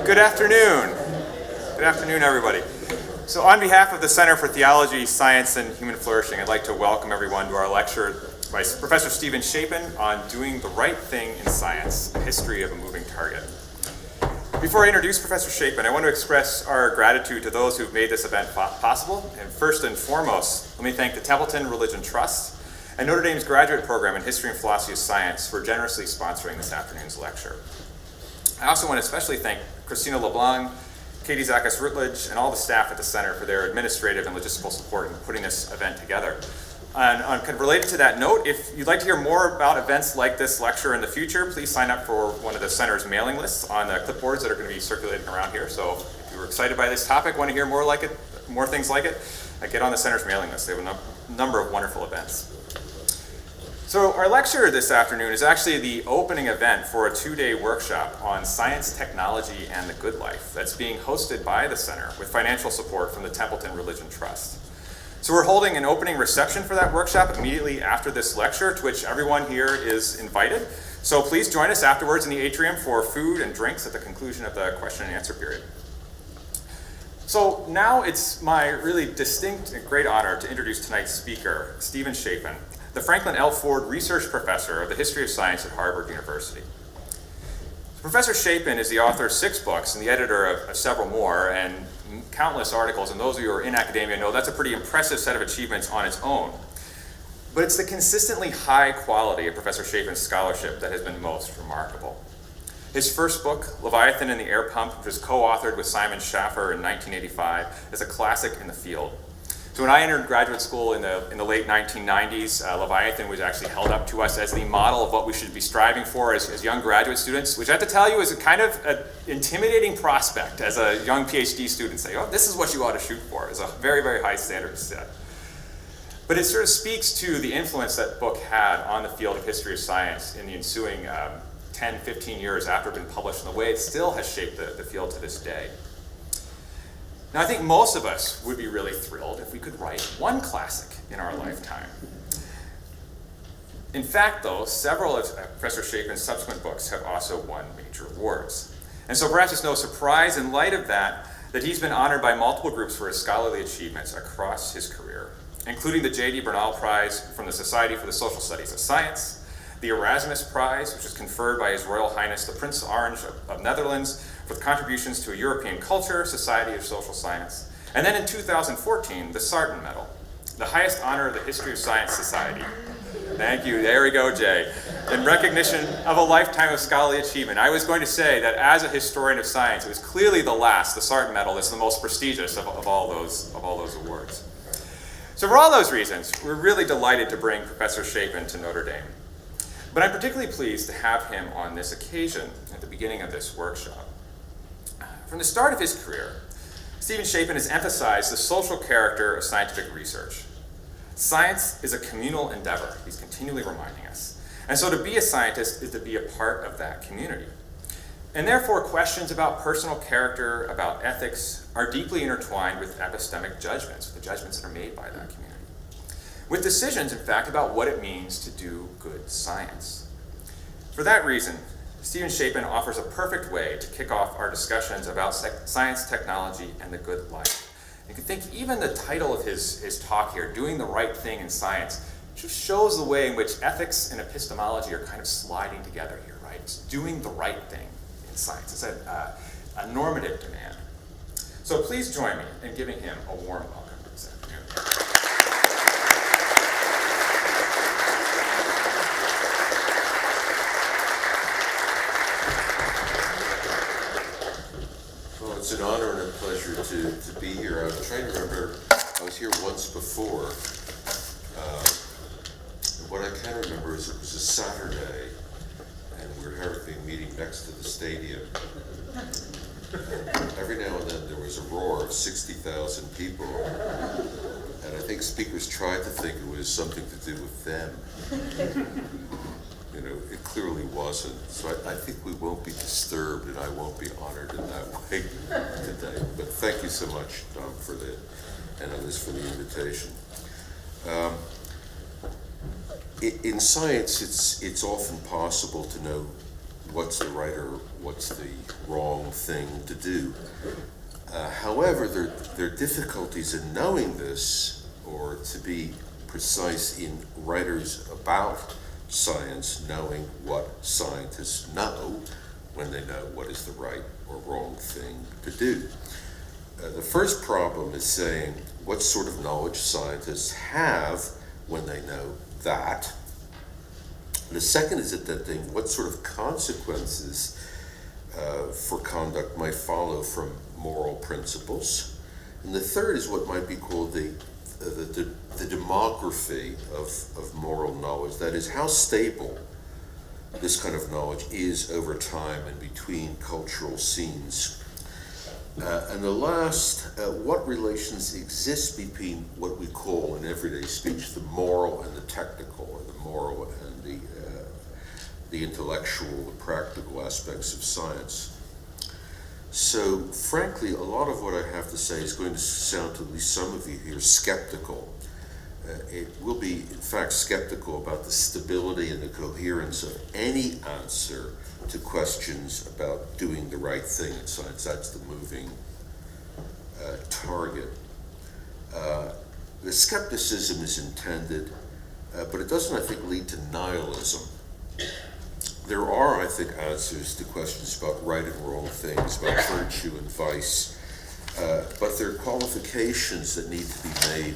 Good afternoon. Good afternoon, everybody. So on behalf of the Center for Theology, Science, and Human Flourishing, I'd like to welcome everyone to our lecture by Professor Steven Shapin on Doing the Right Thing in Science, a History of a Moving Target. Before I introduce Professor Shapin, I want to express our gratitude to those who've made this event possible. And first and foremost, let me thank the Templeton Religion Trust and Notre Dame's graduate program in History and Philosophy of Science for generously sponsoring this afternoon's lecture. I also want to especially thank Christina LeBlanc, Katie Zakas-Rutledge, and all the staff at the Center for their administrative and logistical support in putting this event together. And kind of related to that note, if you'd like to hear more about events like this lecture in the future, please sign up for one of the Center's mailing lists on the clipboards that are going to be circulating around here. So if you were excited by this topic, want to hear more things like it, get on the Center's mailing list. They have a number of wonderful events. So our lecture this afternoon is actually the opening event for a 2-day workshop on science, technology, and the good life that's being hosted by the Center with financial support from the Templeton Religion Trust. So we're holding an opening reception for that workshop immediately after this lecture, to which everyone here is invited. So please join us afterwards in the atrium for food and drinks at the conclusion of the question and answer period. So now it's my really distinct and great honor to introduce tonight's speaker, Steven Shapin, the Franklin L. Ford Research Professor of the History of Science at Harvard University. Professor Shapin is the author of 6 books and the editor of several more and countless articles, and those of you who are in academia know that's a pretty impressive set of achievements on its own. But it's the consistently high quality of Professor Shapin's scholarship that has been most remarkable. His first book, Leviathan and the Air Pump, which was co-authored with Simon Schaffer in 1985, is a classic in the field. So when I entered graduate school in the late 1990s, Leviathan was actually held up to us as the model of what we should be striving for as young graduate students, which I have to tell you is a kind of an intimidating prospect as a young PhD student. Say, oh, this is what you ought to shoot for. It's a very, very high standard set. But it sort of speaks to the influence that book had on the field of history of science in the ensuing 10, 15 years after it had been published, and the way it still has shaped the field to this day. Now, I think most of us would be really thrilled if we could write one classic in our lifetime. In fact, though, several of Professor Shapin's subsequent books have also won major awards. And so perhaps it's no surprise in light of that he's been honored by multiple groups for his scholarly achievements across his career, including the J.D. Bernal Prize from the Society for the Social Studies of Science, the Erasmus Prize, which was conferred by His Royal Highness the Prince Orange of Netherlands for contributions to a European culture, Society of Social Science, and then in 2014, the Sarton Medal, the highest honor of the History of Science Society. Thank you, there we go, Jay. In recognition of a lifetime of scholarly achievement. I was going to say that as a historian of science, it was clearly the Sarton Medal is the most prestigious of all those awards. So for all those reasons, we're really delighted to bring Professor Shapin to Notre Dame. But I'm particularly pleased to have him on this occasion at the beginning of this workshop. From the start of his career, Steven Shapin has emphasized the social character of scientific research. Science is a communal endeavor, he's continually reminding us. And so to be a scientist is to be a part of that community. And therefore, questions about personal character, about ethics, are deeply intertwined with epistemic judgments, the judgments that are made by that community. With decisions, in fact, about what it means to do good science. For that reason, Steven Shapin offers a perfect way to kick off our discussions about science, technology, and the good life. You can think even the title of his talk here, Doing the Right Thing in Science, just shows the way in which ethics and epistemology are kind of sliding together here, right? It's doing the right thing in science. It's a normative demand. So please join me in giving him a warm welcome this afternoon. It's an honor and a pleasure to be here. I'm trying to remember, I was here once before. And what I can remember is it was a Saturday, and we were having a meeting next to the stadium. And every now and then there was a roar of 60,000 people. And I think speakers tried to think it was something to do with them. You know, it clearly wasn't. So I think we won't be disturbed, and I won't be honored in that way today. But thank you so much, Tom, for that, and others for the invitation. In science, it's often possible to know what's the right or what's the wrong thing to do. However, there are difficulties in knowing this, or to be precise, in writers about science knowing what scientists know when they know what is the right or wrong thing to do. The first problem is saying what sort of knowledge scientists have when they know that. The second is attempting what sort of consequences for conduct might follow from moral principles. And the third is what might be called the demography of moral knowledge. That is, how stable this kind of knowledge is over time and between cultural scenes. And the last, what relations exist between what we call in everyday speech the moral and the technical, or the moral and the intellectual, the practical aspects of science. So frankly, a lot of what I have to say is going to sound to at least some of you here skeptical. It will be, in fact, skeptical about the stability and the coherence of any answer to questions about doing the right thing in science. That's the moving target. The skepticism is intended, but it doesn't, I think, lead to nihilism. There are, I think, answers to questions about right and wrong things, about virtue and vice, but there are qualifications that need to be made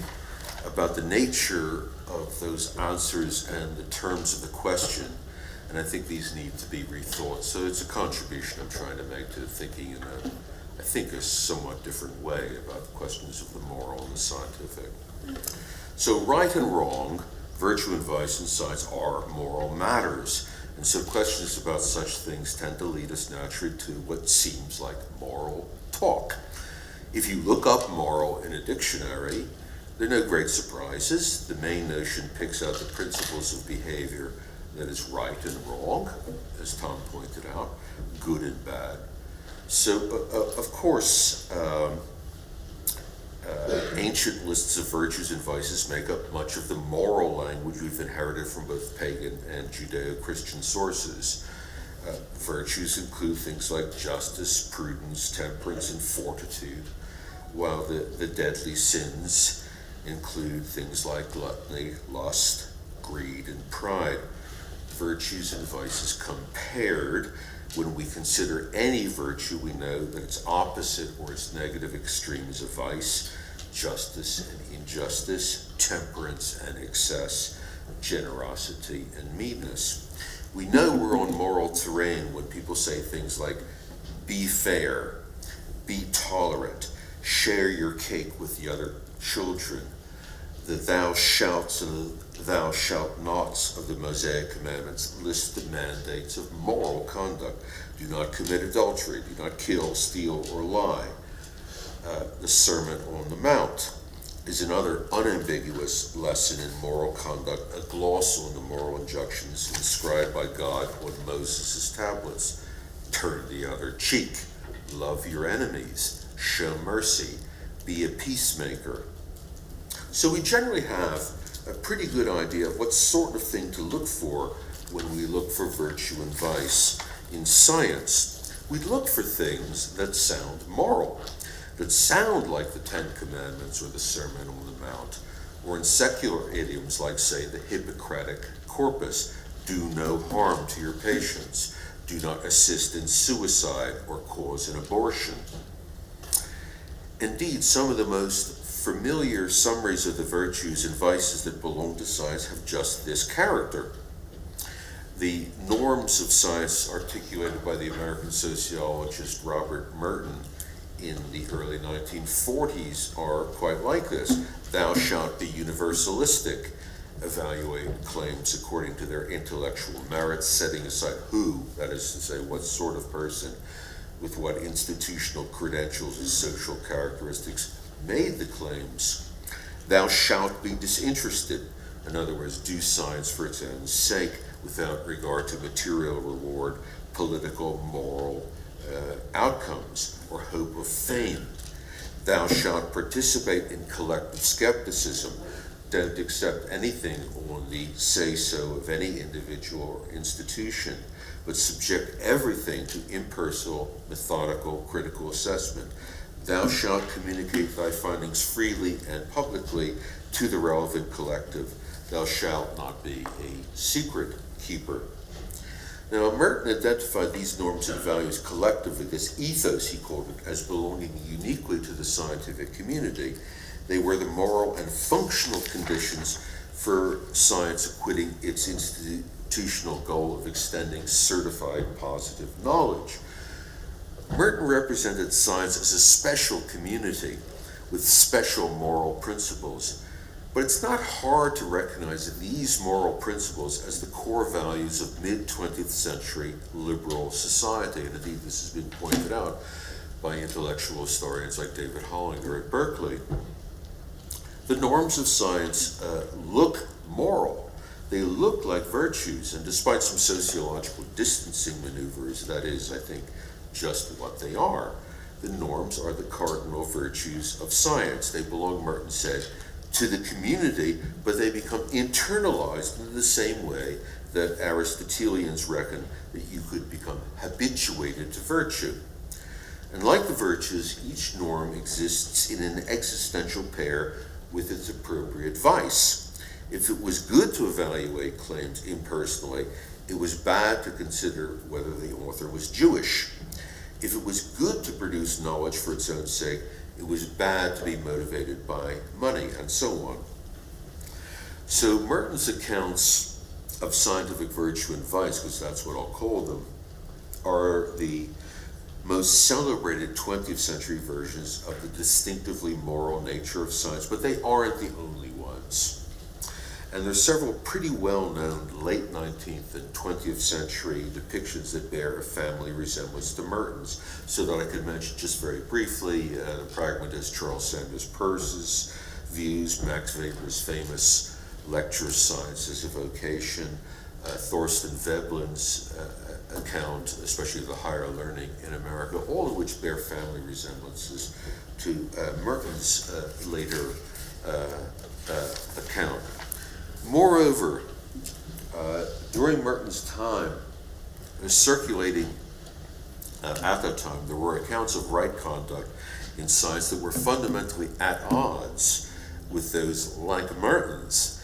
about the nature of those answers and the terms of the question, and I think these need to be rethought. So it's a contribution I'm trying to make to thinking in I think a somewhat different way about the questions of the moral and the scientific. So right and wrong, virtue and vice in science are moral matters. And so questions about such things tend to lead us naturally to what seems like moral talk. If you look up moral in a dictionary, there are no great surprises. The main notion picks out the principles of behavior that is right and wrong, as Tom pointed out, good and bad. So, of course, ancient lists of virtues and vices make up much of the moral language we've inherited from both pagan and Judeo-Christian sources. Virtues include things like justice, prudence, temperance, and fortitude, while the deadly sins include things like gluttony, lust, greed, and pride. Virtues and vices come paired. When we consider any virtue, we know that its opposite or its negative extreme is a vice: justice and injustice, temperance and excess, generosity and meanness. We know we're on moral terrain when people say things like, be fair, be tolerant, share your cake with the other children. The thou shalts and the thou shalt nots of the Mosaic commandments list the mandates of moral conduct. Do not commit adultery, do not kill, steal, or lie. The Sermon on the Mount is another unambiguous lesson in moral conduct, a gloss on the moral injunctions inscribed by God on Moses' tablets. Turn the other cheek, love your enemies, show mercy, be a peacemaker. So we generally have a pretty good idea of what sort of thing to look for when we look for virtue and vice in science. We look for things that sound moral, that sound like the Ten Commandments or the Sermon on the Mount, or in secular idioms like, say, the Hippocratic Corpus: do no harm to your patients, do not assist in suicide or cause an abortion. Indeed, some of the most familiar summaries of the virtues and vices that belong to science have just this character. The norms of science articulated by the American sociologist Robert Merton in the early 1940s are quite like this. Thou shalt be universalistic, evaluate claims according to their intellectual merits, setting aside who, that is to say, what sort of person, with what institutional credentials and social characteristics made the claims. Thou shalt be disinterested, in other words, do science for its own sake without regard to material reward, political, moral outcomes, or hope of fame. Thou shalt participate in collective skepticism, don't accept anything on the say-so of any individual or institution, but subject everything to impersonal, methodical, critical assessment. Thou shalt communicate thy findings freely and publicly to the relevant collective. Thou shalt not be a secret keeper. Now, Merton identified these norms and values collectively, this ethos, he called it, as belonging uniquely to the scientific community. They were the moral and functional conditions for science acquitting its institutional goal of extending certified positive knowledge. Merton represented science as a special community with special moral principles. But it's not hard to recognize these moral principles as the core values of mid-20th century liberal society. And indeed, this has been pointed out by intellectual historians like David Hollinger at Berkeley. The norms of science look moral. They look like virtues, and despite some sociological distancing maneuvers, that is, I think, just what they are. The norms are the cardinal virtues of science. They belong, Merton said, to the community, but they become internalized in the same way that Aristotelians reckon that you could become habituated to virtue. And like the virtues, each norm exists in an existential pair with its appropriate vice. If it was good to evaluate claims impersonally, it was bad to consider whether the author was Jewish. If it was good to produce knowledge for its own sake, it was bad to be motivated by money, and so on. So Merton's accounts of scientific virtue and vice, because that's what I'll call them, are the most celebrated 20th century versions of the distinctively moral nature of science, but they aren't the only ones. And there's several pretty well-known late 19th and 20th century depictions that bear a family resemblance to Merton's, so that I could mention just very briefly the pragmatist Charles Sanders Peirce's views, Max Weber's famous lecture, Science as a Vocation, Thorsten Veblen's account, especially of the higher learning in America, all of which bear family resemblances to Merton's later account. Moreover, during Merton's time, circulating at that time, there were accounts of right conduct in science that were fundamentally at odds with those like Merton's.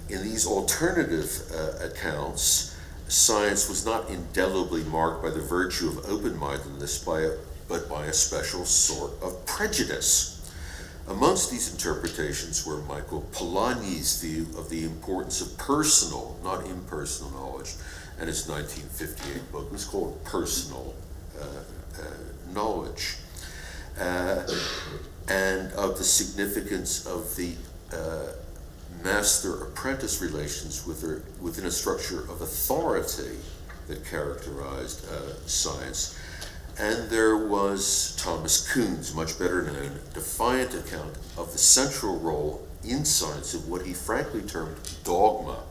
In these alternative accounts, science was not indelibly marked by the virtue of open-mindedness, but by a special sort of prejudice. Amongst these interpretations were Michael Polanyi's view of the importance of personal, not impersonal knowledge, and his 1958 book was called Personal Knowledge, and of the significance of the master-apprentice relations within a structure of authority that characterized science. And there was Thomas Kuhn's, much better known, defiant account of the central role in science of what he frankly termed dogma.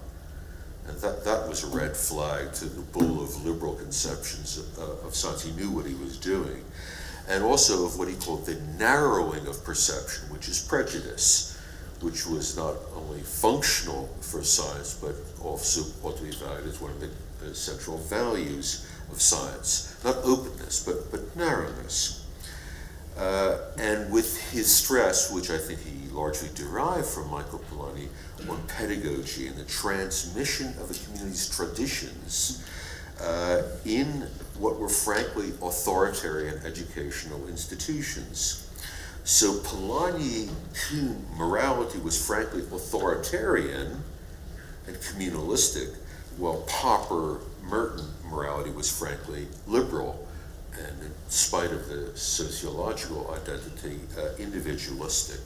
And that was a red flag to the bull of liberal conceptions of science. He knew what he was doing. And also of what he called the narrowing of perception, which is prejudice, which was not only functional for science, but also ought to be valued as one of the central values of science. Not openness, but narrowness. And with his stress, which I think he largely derived from Michael Polanyi, on pedagogy and the transmission of the community's traditions in what were frankly authoritarian educational institutions. So Polanyi-Kuhn morality was frankly authoritarian and communalistic, while Popper Merton morality was frankly liberal, and in spite of the sociological identity, individualistic.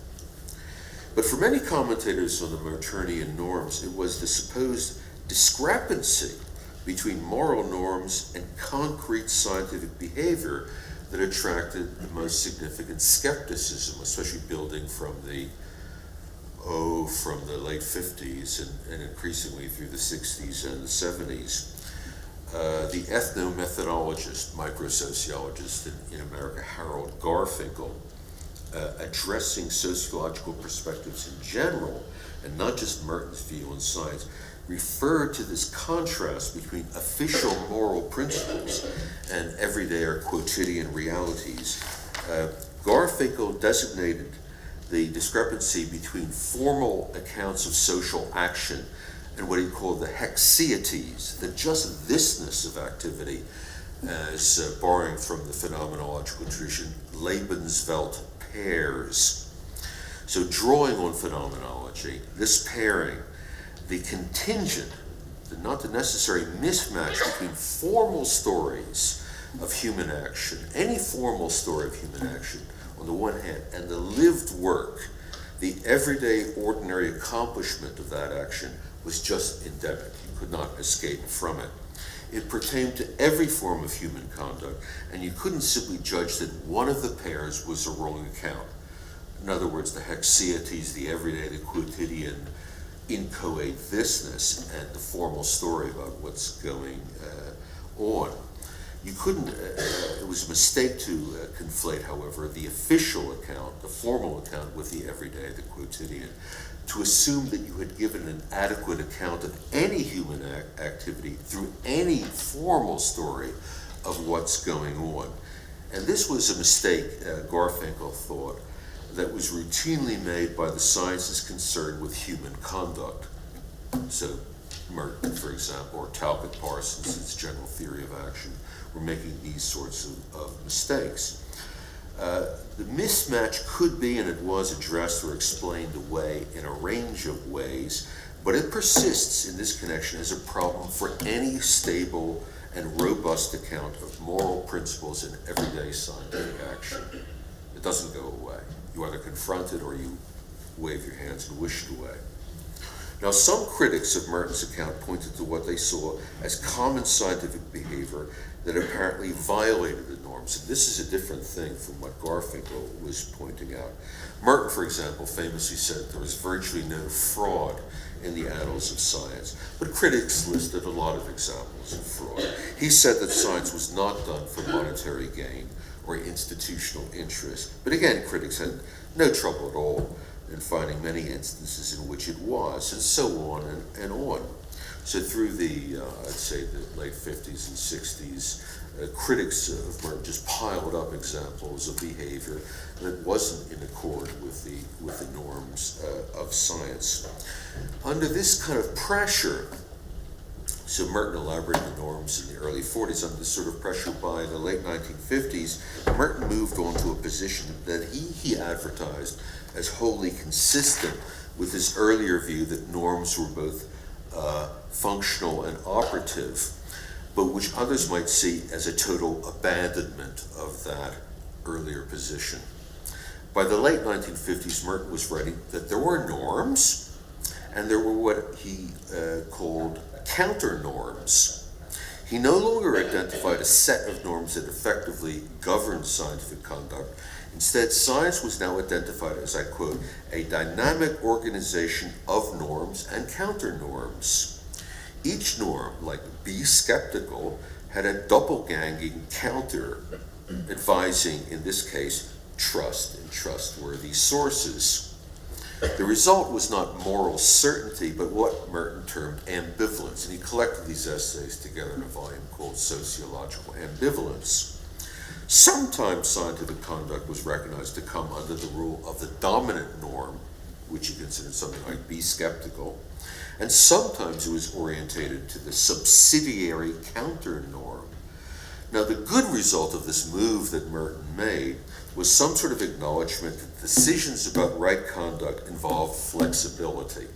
But for many commentators on the Mertonian norms, it was the supposed discrepancy between moral norms and concrete scientific behavior that attracted the most significant skepticism, especially building from the late 50s and increasingly through the 60s and the 70s. The ethnomethodologist, microsociologist in America, Harold Garfinkel, addressing sociological perspectives in general, and not just Merton's view on science, referred to this contrast between official moral principles and everyday or quotidian realities. Garfinkel designated the discrepancy between formal accounts of social action and what he called the hexieties, the just thisness of activity, as borrowing from the phenomenological tradition, Lebenswelt pairs. So drawing on phenomenology, this pairing, the contingent, not the necessary mismatch between formal stories of human action, any formal story of human action on the one hand, and the lived work, the everyday ordinary accomplishment of that action was just endemic. You could not escape from it. It pertained to every form of human conduct, and you couldn't simply judge that one of the pairs was a wrong account. In other words, the hexieties, the everyday, the quotidian, inchoate thisness, and the formal story about what's going on. You couldn't, it was a mistake to conflate, however, the official account, the formal account, with the everyday, the quotidian, to assume that you had given an adequate account of any human activity through any formal story of what's going on. And this was a mistake, Garfinkel thought, that was routinely made by the sciences concerned with human conduct. So Merton, for example, or Talcott Parsons, its general theory of action, were making these sorts of mistakes. The mismatch could be, and it was, addressed or explained away in a range of ways, but it persists in this connection as a problem for any stable and robust account of moral principles in everyday scientific action. It doesn't go away. You either confront it or you wave your hands and wish it away. Now, some critics of Merton's account pointed to what they saw as common scientific behavior that apparently violated the norms. And this is a different thing from what Garfinkel was pointing out. Merton, for example, famously said there was virtually no fraud in the annals of science, but critics listed a lot of examples of fraud. He said that science was not done for monetary gain or institutional interest. But again, critics had no trouble at all in finding many instances in which it was, and so on and on. So through the, I'd say, the late 50s and 60s, critics of Merton just piled up examples of behavior that wasn't in accord with the norms of science. Under this kind of pressure, so Merton elaborated the norms in the early 40s. Under this sort of pressure by the late 1950s, Merton moved on to a position that he advertised as wholly consistent with his earlier view that norms were both functional and operative, but which others might see as a total abandonment of that earlier position. By the late 1950s, Merton was writing that there were norms, and there were what he called counter norms. He no longer identified a set of norms that effectively governed scientific conduct. Instead, science was now identified as, I quote, a dynamic organization of norms and counter norms. Each norm, like be skeptical, had a double-ganging counter advising, in this case, trust in trustworthy sources. The result was not moral certainty, but what Merton termed ambivalence, and he collected these essays together in a volume called Sociological Ambivalence. Sometimes scientific conduct was recognized to come under the rule of the dominant norm, which he considered something like be skeptical, and sometimes it was orientated to the subsidiary counter norm. Now, the good result of this move that Merton made was some sort of acknowledgement that decisions about right conduct involved flexibility,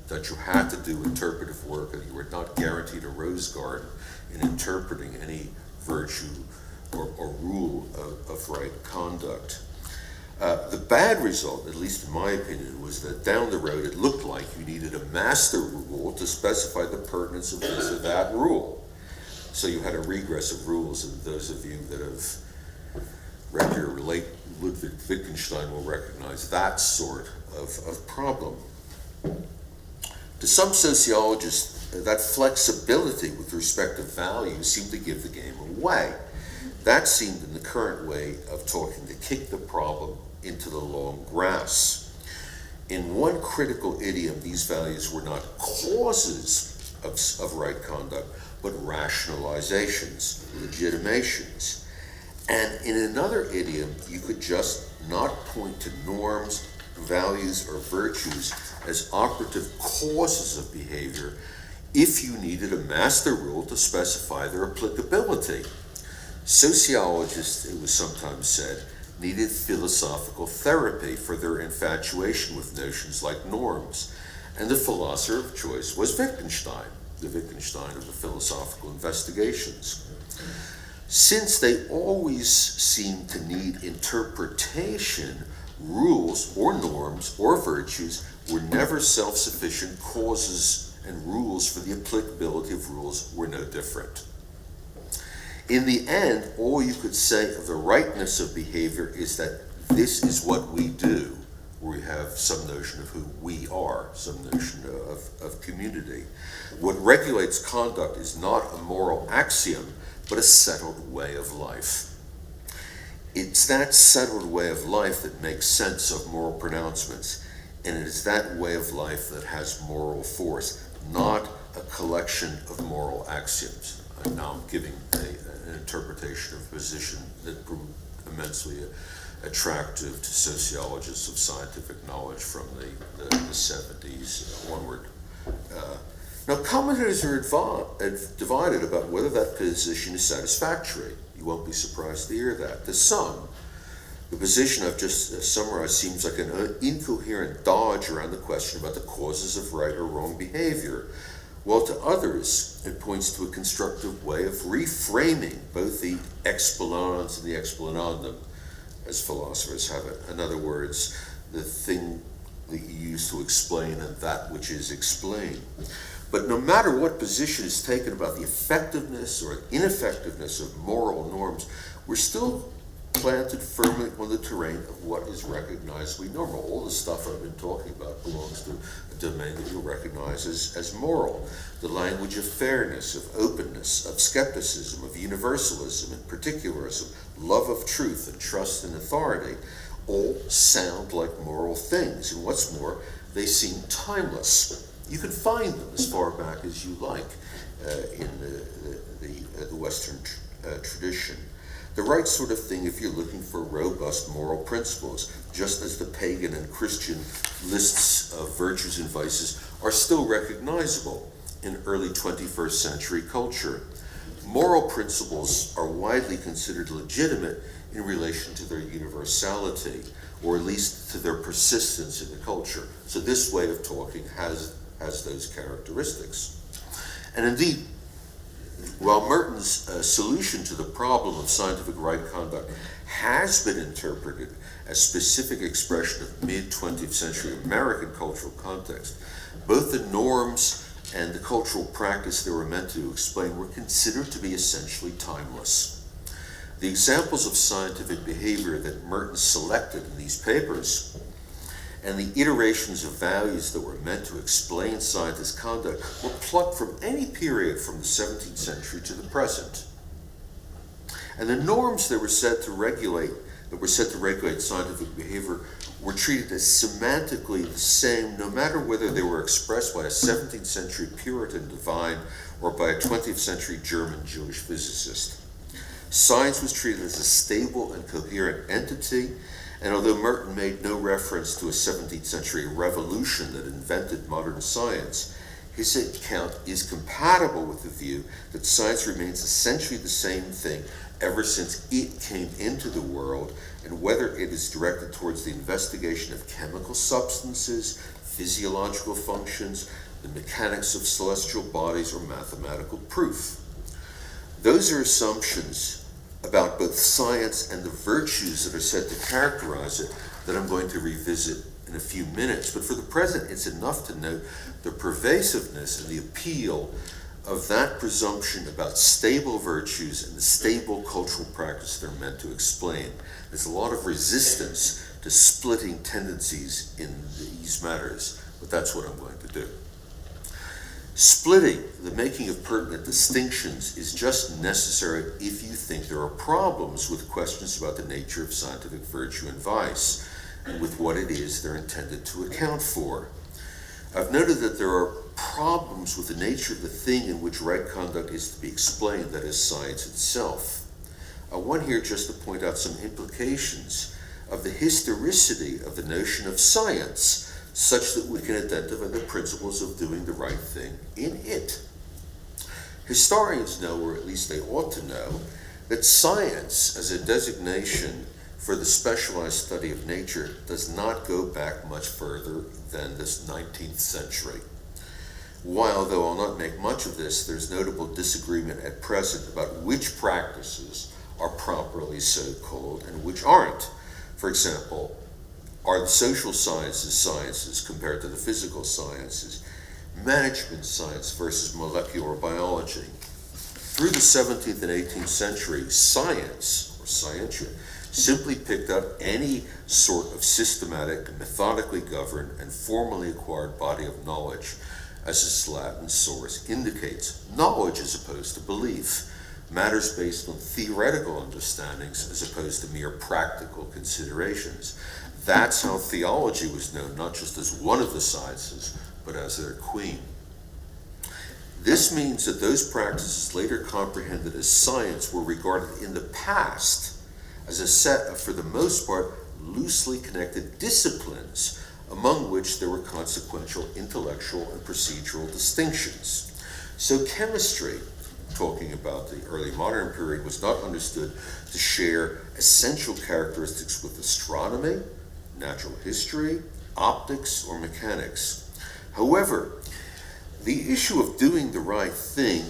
that you had to do interpretive work and you were not guaranteed a rose garden in interpreting any virtue or rule of right conduct. The bad result, at least in my opinion, was that down the road it looked like you needed a master rule to specify the pertinence of this or that rule. So you had a regress of rules, and those of you that have read your late Ludwig Wittgenstein will recognize that sort of problem. To some sociologists, that flexibility with respect to values seemed to give the game away. that seemed in the current way of talking to kick the problem into the long grass. In one critical idiom, these values were not causes of right conduct, but rationalizations, legitimations. And in another idiom, you could just not point to norms, values, or virtues as operative causes of behavior if you needed a master rule to specify their applicability. Sociologists, it was sometimes said, needed philosophical therapy for their infatuation with notions like norms, and the philosopher of choice was Wittgenstein, the Wittgenstein of the philosophical investigations. Since they always seem to need interpretation, rules or norms or virtues were never self-sufficient causes, and rules for the applicability of rules were no different. In the end, all you could say of the rightness of behavior is that this is what we do, where we have some notion of who we are, some notion of community. What regulates conduct is not a moral axiom, but a settled way of life. It's that settled way of life that makes sense of moral pronouncements, and it is that way of life that has moral force, not a collection of moral axioms. And now I'm giving an interpretation of a position that proved immensely attractive to sociologists of scientific knowledge from the 70s onward. Now, commentators are divided about whether that position is satisfactory. You won't be surprised to hear that. To some, the position I've just summarized seems like an incoherent dodge around the question about the causes of right or wrong behavior, while to others, it points to a constructive way of reframing both the explanans and the explanandum, as philosophers have it. In other words, the thing that you use to explain and that which is explained. But no matter what position is taken about the effectiveness or ineffectiveness of moral norms, we're still planted firmly on the terrain of what is recognizably normal. All the stuff I've been talking about belongs to a domain that you'll recognize as moral. The language of fairness, of openness, of skepticism, of universalism and particularism, love of truth and trust in authority, all sound like moral things. And what's more, they seem timeless. You can find them as far back as you like in the Western tradition. The right sort of thing if you're looking for robust moral principles, just as the pagan and Christian lists of virtues and vices are still recognizable in early 21st century culture. Moral principles are widely considered legitimate in relation to their universality, or at least to their persistence in the culture. So this way of talking has those characteristics. And indeed, while Merton's solution to the problem of scientific right conduct has been interpreted as specific expression of mid-20th century American cultural context, both the norms and the cultural practice they were meant to explain were considered to be essentially timeless. The examples of scientific behavior that Merton selected in these papers and the iterations of values that were meant to explain scientist conduct were plucked from any period from the 17th century to the present. And the norms that were set to regulate scientific behavior were treated as semantically the same, no matter whether they were expressed by a 17th century Puritan divine or by a 20th century German Jewish physicist. Science was treated as a stable and coherent entity, and although Merton made no reference to a 17th century revolution that invented modern science, his account is compatible with the view that science remains essentially the same thing ever since it came into the world, and whether it is directed towards the investigation of chemical substances, physiological functions, the mechanics of celestial bodies, or mathematical proof. Those are assumptions about both science and the virtues that are said to characterize it that I'm going to revisit in a few minutes. But for the present, it's enough to note the pervasiveness and the appeal of that presumption about stable virtues and the stable cultural practice they're meant to explain. There's a lot of resistance to splitting tendencies in these matters, but that's what I'm going to do. Splitting, the making of pertinent distinctions, is just necessary if you think there are problems with questions about the nature of scientific virtue and vice, and with what it is they're intended to account for. I've noted that there are problems with the nature of the thing in which right conduct is to be explained, that is, science itself. I want here just to point out some implications of the historicity of the notion of science, such that we can identify the principles of doing the right thing in it. Historians know, or at least they ought to know, that science as a designation for the specialized study of nature does not go back much further than this 19th century. While, though I'll not make much of this, there's notable disagreement at present about which practices are properly so called and which aren't. For example, are the social sciences sciences compared to the physical sciences? Management science versus molecular biology? Through the 17th and 18th century, science, or scientia, simply picked up any sort of systematic, methodically governed, and formally acquired body of knowledge, as its Latin source indicates. Knowledge as opposed to belief. Matters based on theoretical understandings as opposed to mere practical considerations. That's how theology was known, not just as one of the sciences, but as their queen. This means that those practices later comprehended as science were regarded in the past as a set of, for the most part, loosely connected disciplines, among which there were consequential intellectual and procedural distinctions. So chemistry, talking about the early modern period, was not understood to share essential characteristics with astronomy, natural history, optics, or mechanics. However, the issue of doing the right thing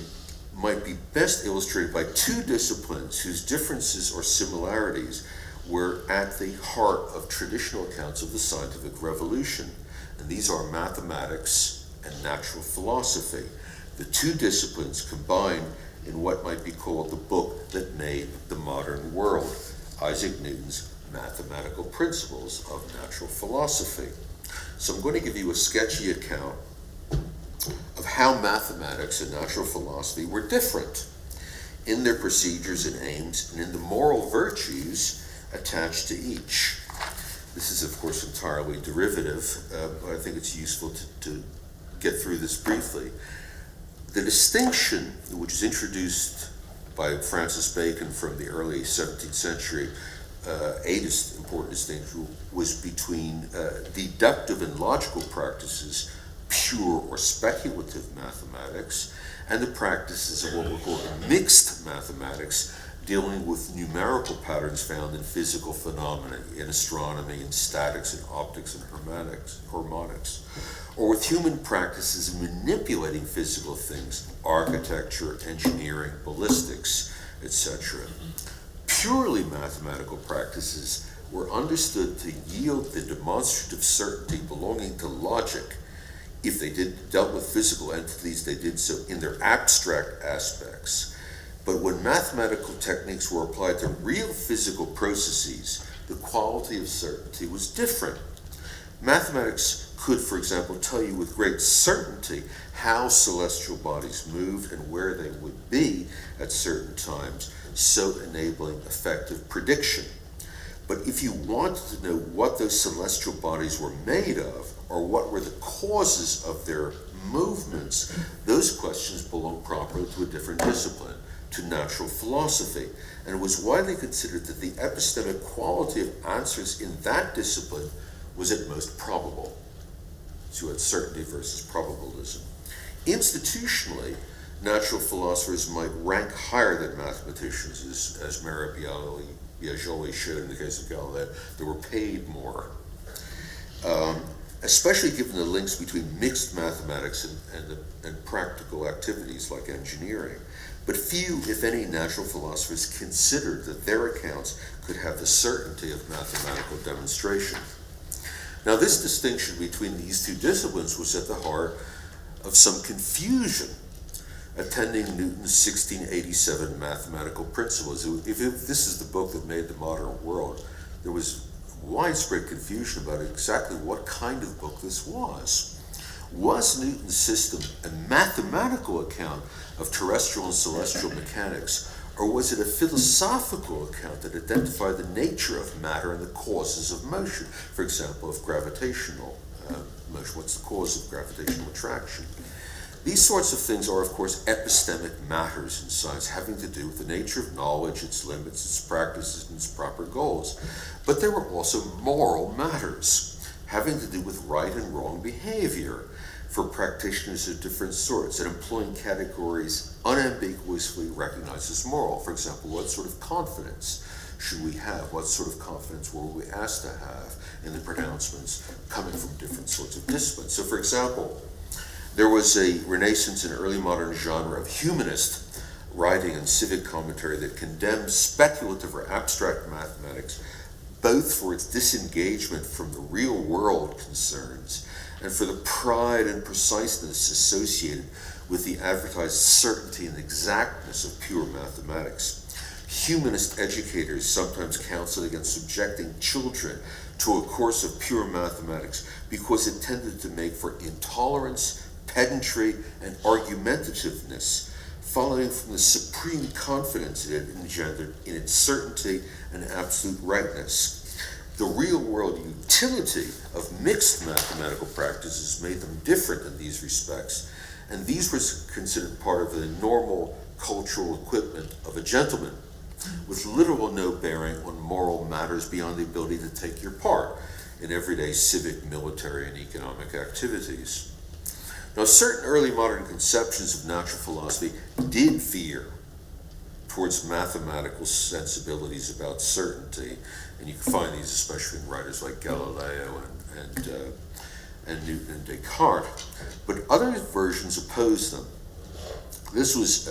might be best illustrated by two disciplines whose differences or similarities were at the heart of traditional accounts of the scientific revolution, and these are mathematics and natural philosophy. The two disciplines combined in what might be called the book that made the modern world, Isaac Newton's Mathematical Principles of Natural Philosophy. So I'm going to give you a sketchy account of how mathematics and natural philosophy were different in their procedures and aims and in the moral virtues attached to each. This is, of course, entirely derivative, but I think it's useful to get through this briefly. The distinction, which is introduced by Francis Bacon from the early 17th century, important distinction was between deductive and logical practices, pure or speculative mathematics, and the practices of what we call mixed mathematics, dealing with numerical patterns found in physical phenomena, in astronomy, in statics, in optics, and harmonics, or with human practices of manipulating physical things, architecture, engineering, ballistics, etc. Purely mathematical practices were understood to yield the demonstrative certainty belonging to logic. If they dealt with physical entities, they did so in their abstract aspects. But when mathematical techniques were applied to real physical processes, the quality of certainty was different. Mathematics could, for example, tell you with great certainty how celestial bodies moved and where they would be at certain times, so enabling effective prediction. But if you wanted to know what those celestial bodies were made of, or what were the causes of their movements, those questions belong properly to a different discipline, to natural philosophy. And it was widely considered that the epistemic quality of answers in that discipline was at most probable. So you had certainty versus probabilism. Institutionally, natural philosophers might rank higher than mathematicians, as Mara Biaggioli showed in the case of Galileo. They were paid more. Especially given the links between mixed mathematics and practical activities like engineering. But few, if any, natural philosophers considered that their accounts could have the certainty of mathematical demonstration. Now, this distinction between these two disciplines was at the heart of some confusion attending Newton's 1687 Mathematical Principles. If this is the book that made the modern world, there was widespread confusion about exactly what kind of book this was. Was Newton's system a mathematical account of terrestrial and celestial mechanics, or was it a philosophical account that identified the nature of matter and the causes of motion? For example, of gravitational motion. What's the cause of gravitational attraction? These sorts of things are, of course, epistemic matters in science, having to do with the nature of knowledge, its limits, its practices, and its proper goals. But there were also moral matters, having to do with right and wrong behavior for practitioners of different sorts, and employing categories unambiguously recognized as moral. For example, what sort of confidence should we have? What sort of confidence were we asked to have in the pronouncements coming from different sorts of disciplines? So, for example, there was a Renaissance and early modern genre of humanist writing and civic commentary that condemned speculative or abstract mathematics, both for its disengagement from the real world concerns and for the pride and preciseness associated with the advertised certainty and exactness of pure mathematics. Humanist educators sometimes counseled against subjecting children to a course of pure mathematics because it tended to make for intolerance, pedantry, and argumentativeness, following from the supreme confidence it had engendered in its certainty and absolute rightness. The real-world utility of mixed mathematical practices made them different in these respects, and these were considered part of the normal cultural equipment of a gentleman, with little or no bearing on moral matters beyond the ability to take your part in everyday civic, military, and economic activities. Now, certain early modern conceptions of natural philosophy did veer towards mathematical sensibilities about certainty, and you can find these especially in writers like Galileo and Newton and Descartes. But other versions opposed them. This was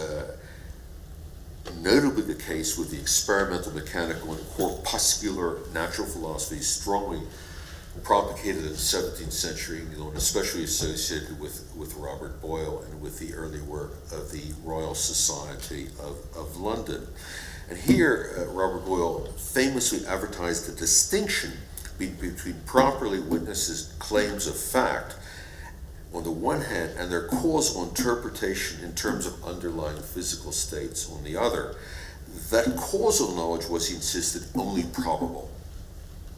notably the case with the experimental, mechanical, and corpuscular natural philosophy strongly propagated in the 17th century England, especially associated with Robert Boyle and with the early work of the Royal Society of London. And here, Robert Boyle famously advertised the distinction between properly witnessed claims of fact on the one hand and their causal interpretation in terms of underlying physical states on the other. That causal knowledge was, he insisted, only probable.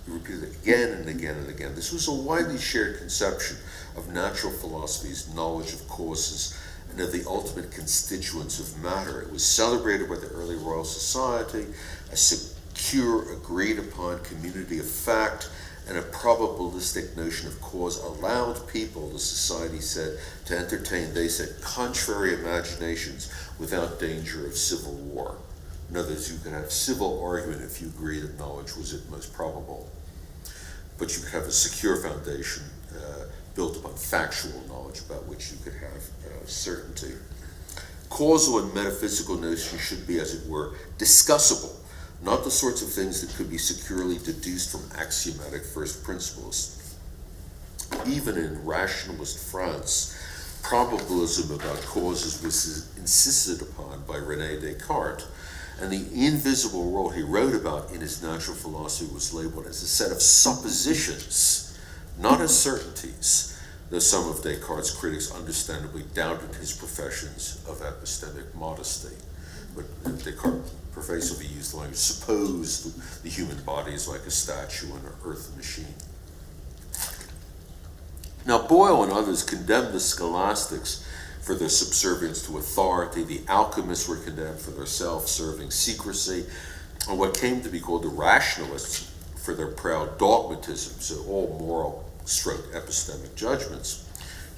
He repeated it again and again and again. This was a widely shared conception of natural philosophy's knowledge of causes and of the ultimate constituents of matter. It was celebrated by the early Royal Society, a secure, agreed-upon community of fact, and a probabilistic notion of cause allowed people, the society said, to entertain, they said, contrary imaginations without danger of civil war. In other words, you could have civil argument if you agree that knowledge was at most probable, but you could have a secure foundation built upon factual knowledge about which you could have certainty. Causal and metaphysical notions should be, as it were, discussable, not the sorts of things that could be securely deduced from axiomatic first principles. Even in rationalist France, probabilism about causes was insisted upon by René Descartes, and the invisible world he wrote about in his natural philosophy was labeled as a set of suppositions, not as certainties, though some of Descartes' critics understandably doubted his professions of epistemic modesty. But Descartes pervasively used the language, suppose the human body is like a statue and an earth machine. Now, Boyle and others condemned the scholastics for their subservience to authority. The alchemists were condemned for their self-serving secrecy, and what came to be called the rationalists for their proud dogmatism, so all moral stroke epistemic judgments.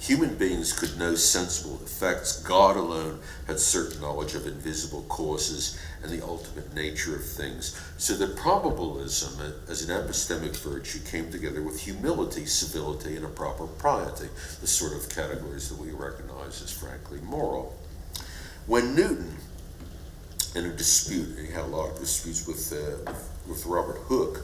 Human beings could know sensible effects. God alone had certain knowledge of invisible causes and the ultimate nature of things. So that probabilism as an epistemic virtue came together with humility, civility, and a proper piety, the sort of categories that we recognize as frankly moral. When Newton, in a dispute, he had a lot of disputes with Robert Hooke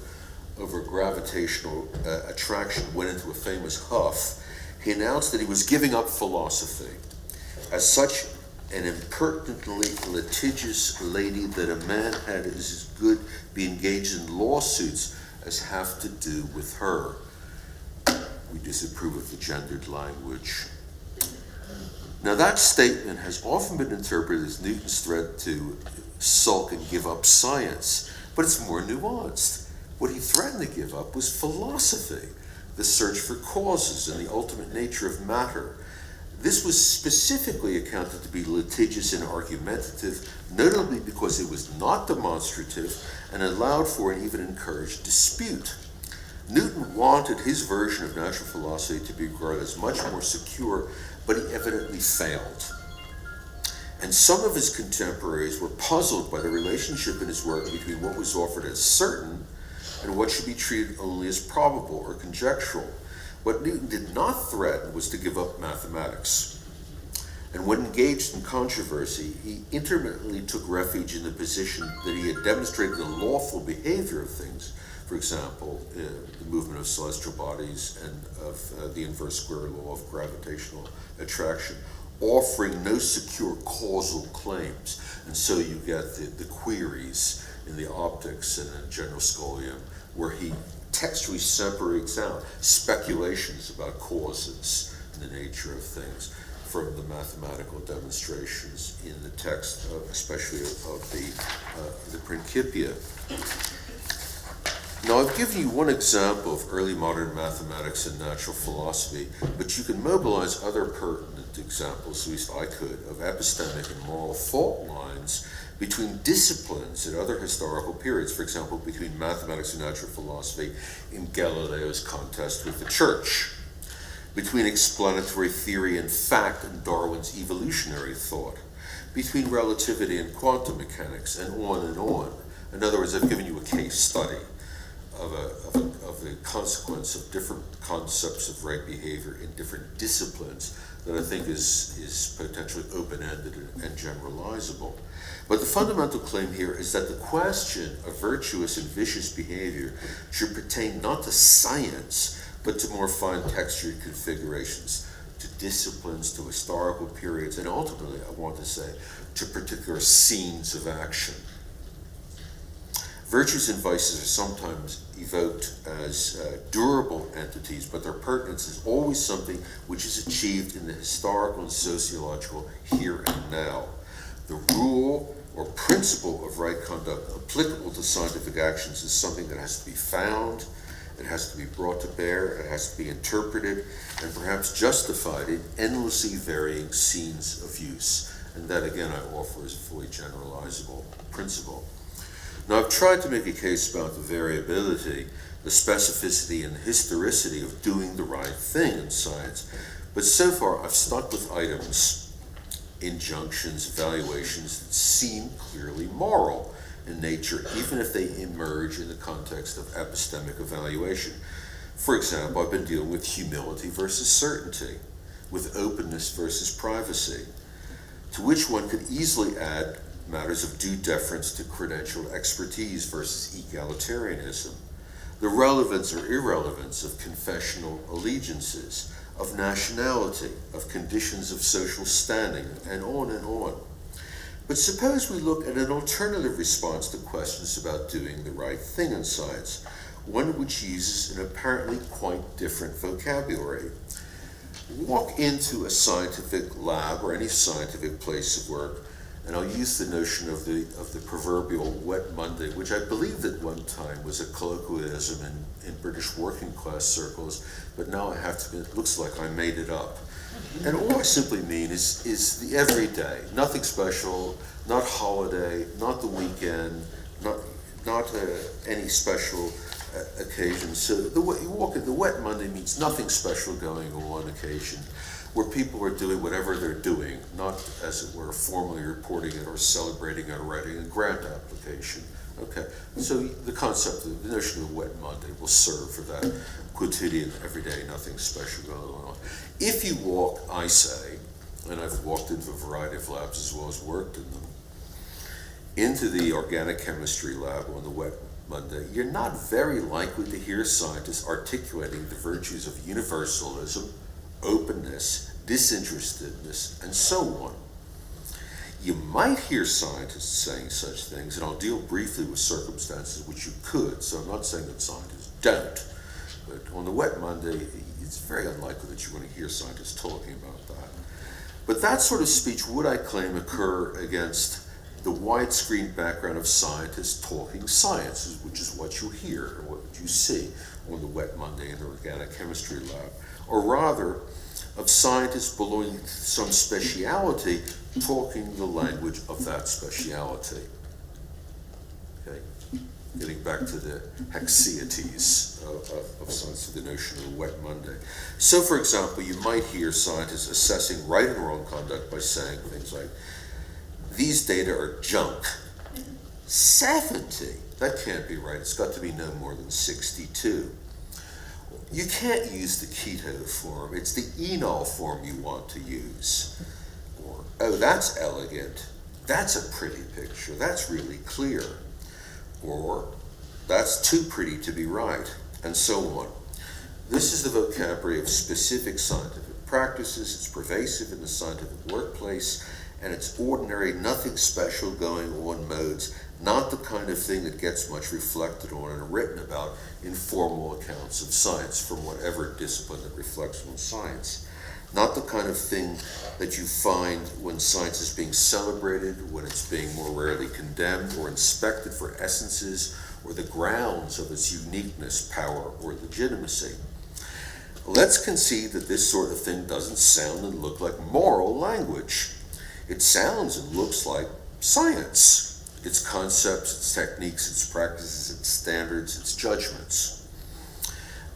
over gravitational attraction, went into a famous huff. He announced that he was giving up philosophy. As such an impertinently litigious lady that a man had as good be engaged in lawsuits as have to do with her. We disapprove of the gendered language Now that statement has often been interpreted as Newton's threat to sulk and give up science, but it's more nuanced. What he threatened to give up was philosophy, the search for causes and the ultimate nature of matter. This was specifically accounted to be litigious and argumentative, notably because it was not demonstrative and allowed for and even encouraged dispute. Newton wanted his version of natural philosophy to be regarded as much more secure, but he evidently failed. And some of his contemporaries were puzzled by the relationship in his work between what was offered as certain and what should be treated only as probable or conjectural. What Newton did not threaten was to give up mathematics. And when engaged in controversy, he intermittently took refuge in the position that he had demonstrated the lawful behavior of things, for example, the movement of celestial bodies and of the inverse square law of gravitational attraction, offering no secure causal claims. And so you get the queries in the optics and in general scholium, where he textually separates out speculations about causes and the nature of things from the mathematical demonstrations in the text, especially of the Principia. Now, I've given you one example of early modern mathematics and natural philosophy, but you can mobilize other pertinent examples, at least I could, of epistemic and moral fault lines between disciplines at other historical periods, for example, between mathematics and natural philosophy in Galileo's contest with the church, between explanatory theory and fact and Darwin's evolutionary thought, between relativity and quantum mechanics, and on and on. In other words, I've given you a case study of the consequence of different concepts of right behavior in different disciplines that I think is potentially open-ended and generalizable. But the fundamental claim here is that the question of virtuous and vicious behavior should pertain not to science, but to more fine-textured configurations, to disciplines, to historical periods, and ultimately, I want to say, to particular scenes of action. Virtues and vices are sometimes evoked as durable entities, but their pertinence is always something which is achieved in the historical and sociological here and now. The rule or principle of right conduct applicable to scientific actions is something that has to be found, it has to be brought to bear, it has to be interpreted, and perhaps justified in endlessly varying scenes of use. And that, again, I offer as a fully generalizable principle. Now, I've tried to make a case about the variability, the specificity, and the historicity of doing the right thing in science, but so far I've stuck with items, injunctions, evaluations that seem clearly moral in nature, even if they emerge in the context of epistemic evaluation. For example, I've been dealing with humility versus certainty, with openness versus privacy, to which one could easily add matters of due deference to credentialed expertise versus egalitarianism, the relevance or irrelevance of confessional allegiances, of nationality, of conditions of social standing, and on and on. But suppose we look at an alternative response to questions about doing the right thing in science, one which uses an apparently quite different vocabulary. Walk into a scientific lab or any scientific place of work, and I'll use the notion of the proverbial wet Monday, which I believed at one time was a colloquialism in British working class circles, but now I have to admit, it looks like I made it up. And all I simply mean is the everyday, nothing special, not holiday, not the weekend, not any special occasion. So you walk in, the wet Monday means nothing special going on occasion, where people are doing whatever they're doing, not, as it were, formally reporting it or celebrating it or writing a grant application. Okay, so the concept, the notion of wet Monday will serve for that quotidian, everyday, nothing special going on. If you walk, I say, and I've walked into a variety of labs as well as worked in them, into the organic chemistry lab on the wet Monday, you're not very likely to hear scientists articulating the virtues of universalism, openness, disinterestedness, and so on. You might hear scientists saying such things, and I'll deal briefly with circumstances which you could, so I'm not saying that scientists don't, but on the wet Monday, it's very unlikely that you're going to hear scientists talking about that. But that sort of speech would, I claim, occur against the widescreen background of scientists talking science, which is what you hear, or what you see on the wet Monday in the organic chemistry lab, or rather, of scientists belonging to some speciality talking the language of that speciality. Okay? Getting back to the hexietes of science, to the notion of the wet Monday. So, for example, you might hear scientists assessing right and wrong conduct by saying things like, these data are junk. 70? That can't be right. It's got to be no more than 62. You can't use the keto form. It's the enol form you want to use. Or, oh, that's elegant. That's a pretty picture. That's really clear. Or, that's too pretty to be right, and so on. This is the vocabulary of specific scientific practices. It's pervasive in the scientific workplace, and it's ordinary, nothing special going on modes, not the kind of thing that gets much reflected on and written about in formal accounts of science from whatever discipline that reflects on science. Not the kind of thing that you find when science is being celebrated, when it's being more rarely condemned or inspected for essences or the grounds of its uniqueness, power, or legitimacy. Let's concede that this sort of thing doesn't sound and look like moral language. It sounds and looks like science. Its concepts, its techniques, its practices, its standards, its judgments.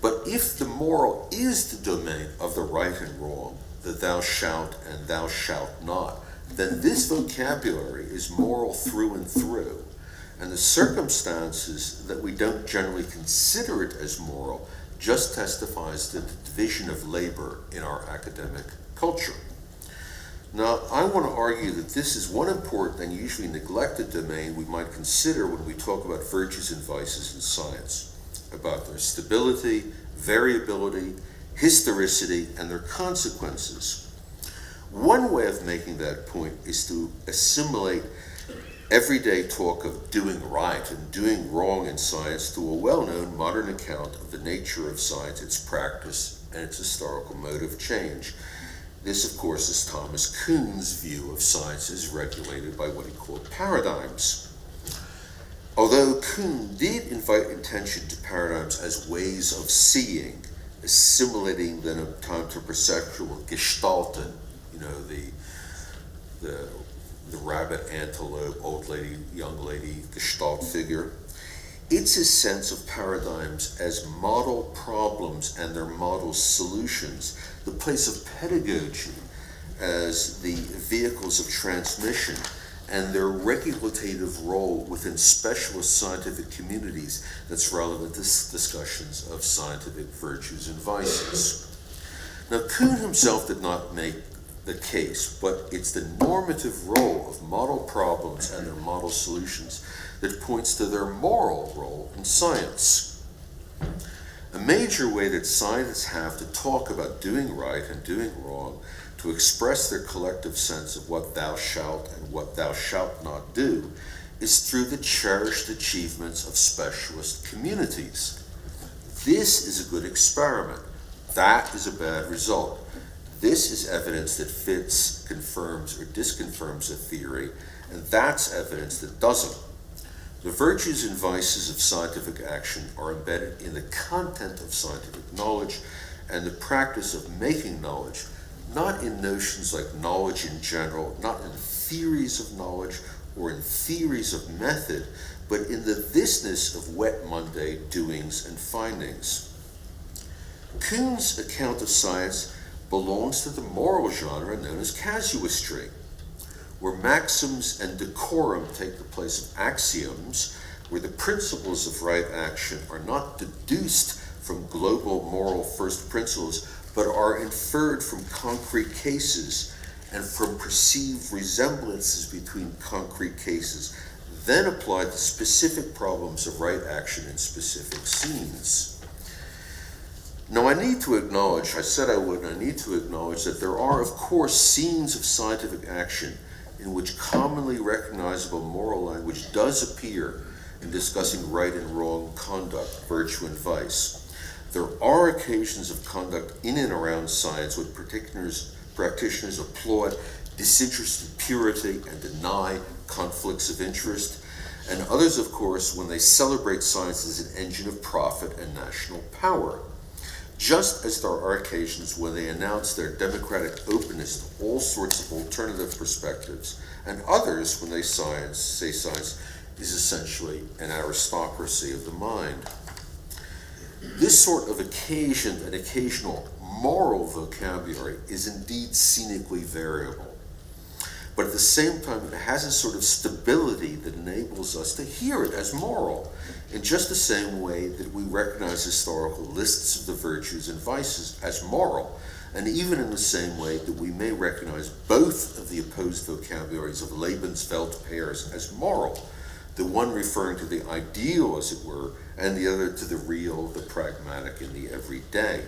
But if the moral is the domain of the right and wrong, the thou shalt and thou shalt not, then this vocabulary is moral through and through. And the circumstances that we don't generally consider it as moral just testifies to the division of labor in our academic culture. Now, I want to argue that this is one important and usually neglected domain we might consider when we talk about virtues and vices in science, about their stability, variability, historicity, and their consequences. One way of making that point is to assimilate everyday talk of doing right and doing wrong in science to a well-known modern account of the nature of science, its practice, and its historical mode of change. This, of course, is Thomas Kuhn's view of science as regulated by what he called paradigms. Although Kuhn did invite attention to paradigms as ways of seeing, assimilating them in time to perceptual gestalten, the rabbit, antelope, old lady, young lady, gestalt figure, it's his sense of paradigms as model problems and their model solutions, the place of pedagogy as the vehicles of transmission, and their regulative role within specialist scientific communities that's relevant to discussions of scientific virtues and vices. Now, Kuhn himself did not make the case, but it's the normative role of model problems and their model solutions that points to their moral role in science. A major way that scientists have to talk about doing right and doing wrong, to express their collective sense of what thou shalt and what thou shalt not do, is through the cherished achievements of specialist communities. This is a good experiment. That is a bad result. This is evidence that fits, confirms, or disconfirms a theory, and that's evidence that doesn't. The virtues and vices of scientific action are embedded in the content of scientific knowledge and the practice of making knowledge, not in notions like knowledge in general, not in theories of knowledge or in theories of method, but in the thisness of wet Monday doings and findings. Kuhn's account of science belongs to the moral genre known as casuistry, where maxims and decorum take the place of axioms, where the principles of right action are not deduced from global moral first principles, but are inferred from concrete cases and from perceived resemblances between concrete cases, then applied to specific problems of right action in specific scenes. Now, I need to acknowledge, I said I would, and I need to acknowledge that there are, of course, scenes of scientific action in which commonly recognizable moral language does appear in discussing right and wrong conduct, virtue and vice. There are occasions of conduct in and around science which Practitioners applaud disinterested purity and deny conflicts of interest. And others, of course, when they celebrate science as an engine of profit and national power. Just as there are occasions when they announce their democratic openness to all sorts of alternative perspectives, and others when they say science is essentially an aristocracy of the mind. This sort of occasioned and occasional moral vocabulary is indeed scenically variable. But at the same time, it has a sort of stability that enables us to hear it as moral, in just the same way that we recognize historical lists of the virtues and vices as moral, and even in the same way that we may recognize both of the opposed vocabularies of Lebenswelt pairs as moral, the one referring to the ideal, as it were, and the other to the real, the pragmatic, and the everyday.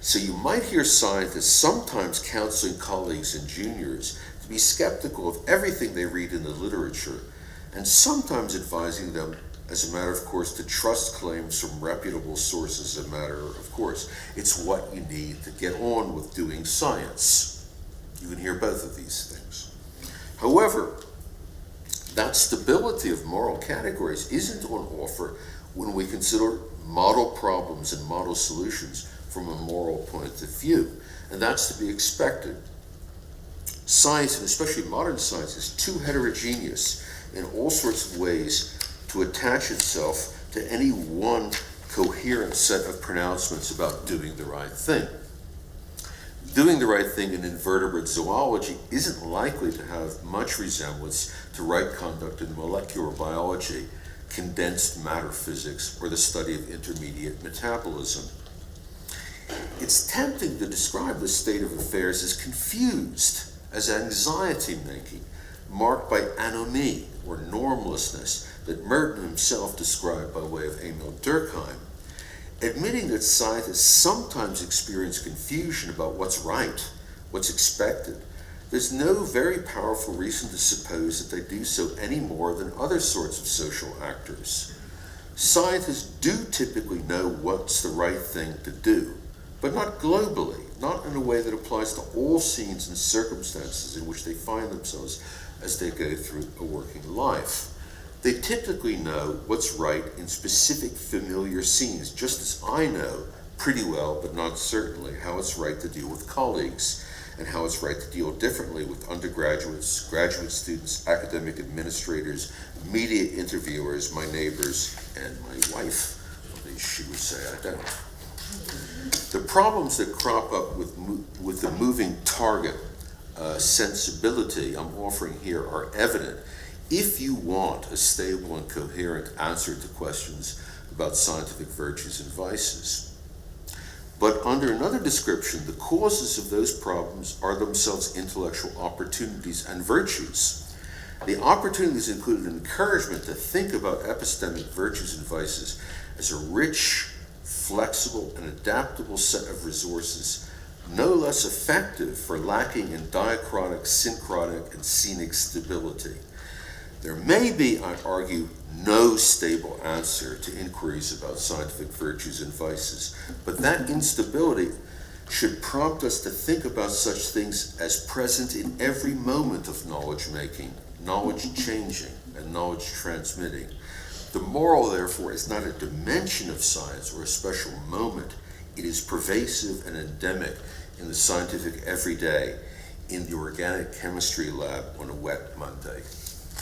So you might hear scientists sometimes counseling colleagues and juniors to be skeptical of everything they read in the literature, and sometimes advising them, as a matter of course, to trust claims from reputable sources as a matter of course. It's what you need to get on with doing science. You can hear both of these things. However, that stability of moral categories isn't on offer when we consider model problems and model solutions from a moral point of view, and that's to be expected. Science, and especially modern science, is too heterogeneous in all sorts of ways to attach itself to any one coherent set of pronouncements about doing the right thing. Doing the right thing in invertebrate zoology isn't likely to have much resemblance to right conduct in molecular biology, condensed matter physics, or the study of intermediate metabolism. It's tempting to describe this state of affairs as confused, as anxiety-making, marked by anomie, or normlessness, that Merton himself described by way of Emil Durkheim. Admitting that scientists sometimes experience confusion about what's right, what's expected, there's no very powerful reason to suppose that they do so any more than other sorts of social actors. Scientists do typically know what's the right thing to do, but not globally, not in a way that applies to all scenes and circumstances in which they find themselves as they go through a working life. They typically know what's right in specific familiar scenes, just as I know pretty well, but not certainly, how it's right to deal with colleagues, and how it's right to deal differently with undergraduates, graduate students, academic administrators, media interviewers, my neighbors, and my wife. At least she would say I don't. The problems that crop up with the moving target sensibility I'm offering here are evident if you want a stable and coherent answer to questions about scientific virtues and vices. But under another description, the causes of those problems are themselves intellectual opportunities and virtues. The opportunities include an encouragement to think about epistemic virtues and vices as a rich, flexible, and adaptable set of resources, no less effective for lacking in diachrotic, syncrotic, and scenic stability. There may be, I argue, no stable answer to inquiries about scientific virtues and vices, but that instability should prompt us to think about such things as present in every moment of knowledge making, knowledge changing, and knowledge transmitting. The moral, therefore, is not a dimension of science or a special moment. It is pervasive and endemic in the scientific everyday, in the organic chemistry lab on a wet Monday.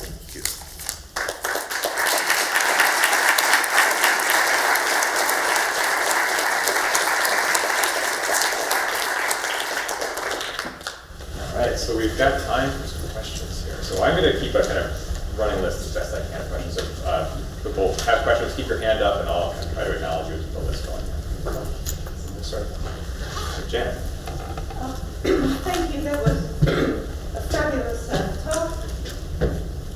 Thank you. All right, so we've got time for some questions here. So I'm going to keep a kind of running list as best I can of questions. So people have questions, keep your hand up, and I'll kind of try to acknowledge you as the list going. We'll start. Janet. Thank you. That was a fabulous talk.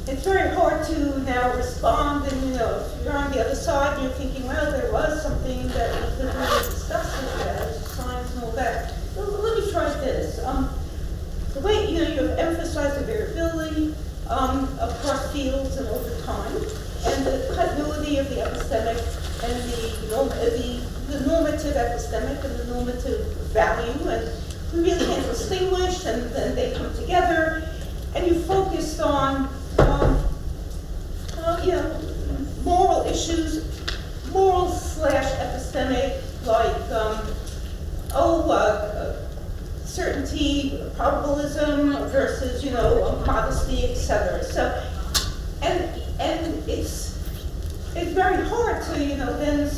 It's very hard to now respond, and if you're on the other side and you're thinking, well, there was something that we could really discuss with that, science and all that. So let me try this. The way you've emphasized the variability across fields and over time, and the continuity of the epistemic and the normative epistemic and the normative value, and we really can't distinguish, and then they come together, and you focused on, moral issues, moral/epistemic, like, certainty, probabilism versus, modesty, etc. So, and it's very hard to, then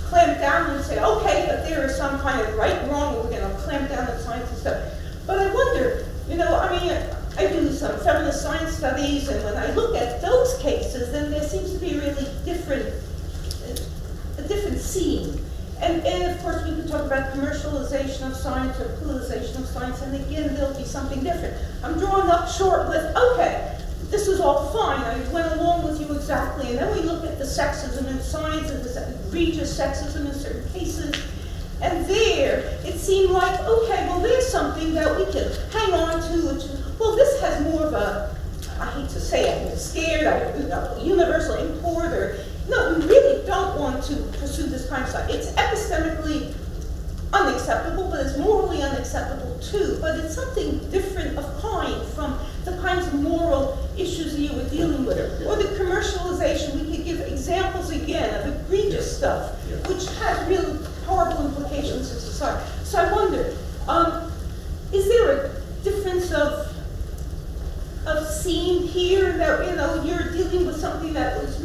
clamp down and say, okay, but there is some kind of right and wrong, and we're going to clamp down on science and stuff. But I wonder, I do some feminist science studies, and when I look at those cases, then there seems to be a really different scene. And of course, we could talk about commercialization of science or politicization of science, and again, there'll be something different. I'm drawing up short with, okay, this is all fine, I went along with you exactly, and then we look at the sexism in science and this egregious sexism in certain cases, and there, it seemed like, okay, well, there's something that we can hang on to, well, this has more of a, I hate to say it, I'm scared, universal import, or, no, we really don't want to pursue this kind of stuff. It's epistemically unacceptable, but it's morally unacceptable too. But it's something different of kind from the kinds of moral issues that you were dealing with. Or the commercialization, we could give examples again of egregious stuff, which has really horrible implications in society. So I wonder, is there a difference of scene here that, you're dealing with something that's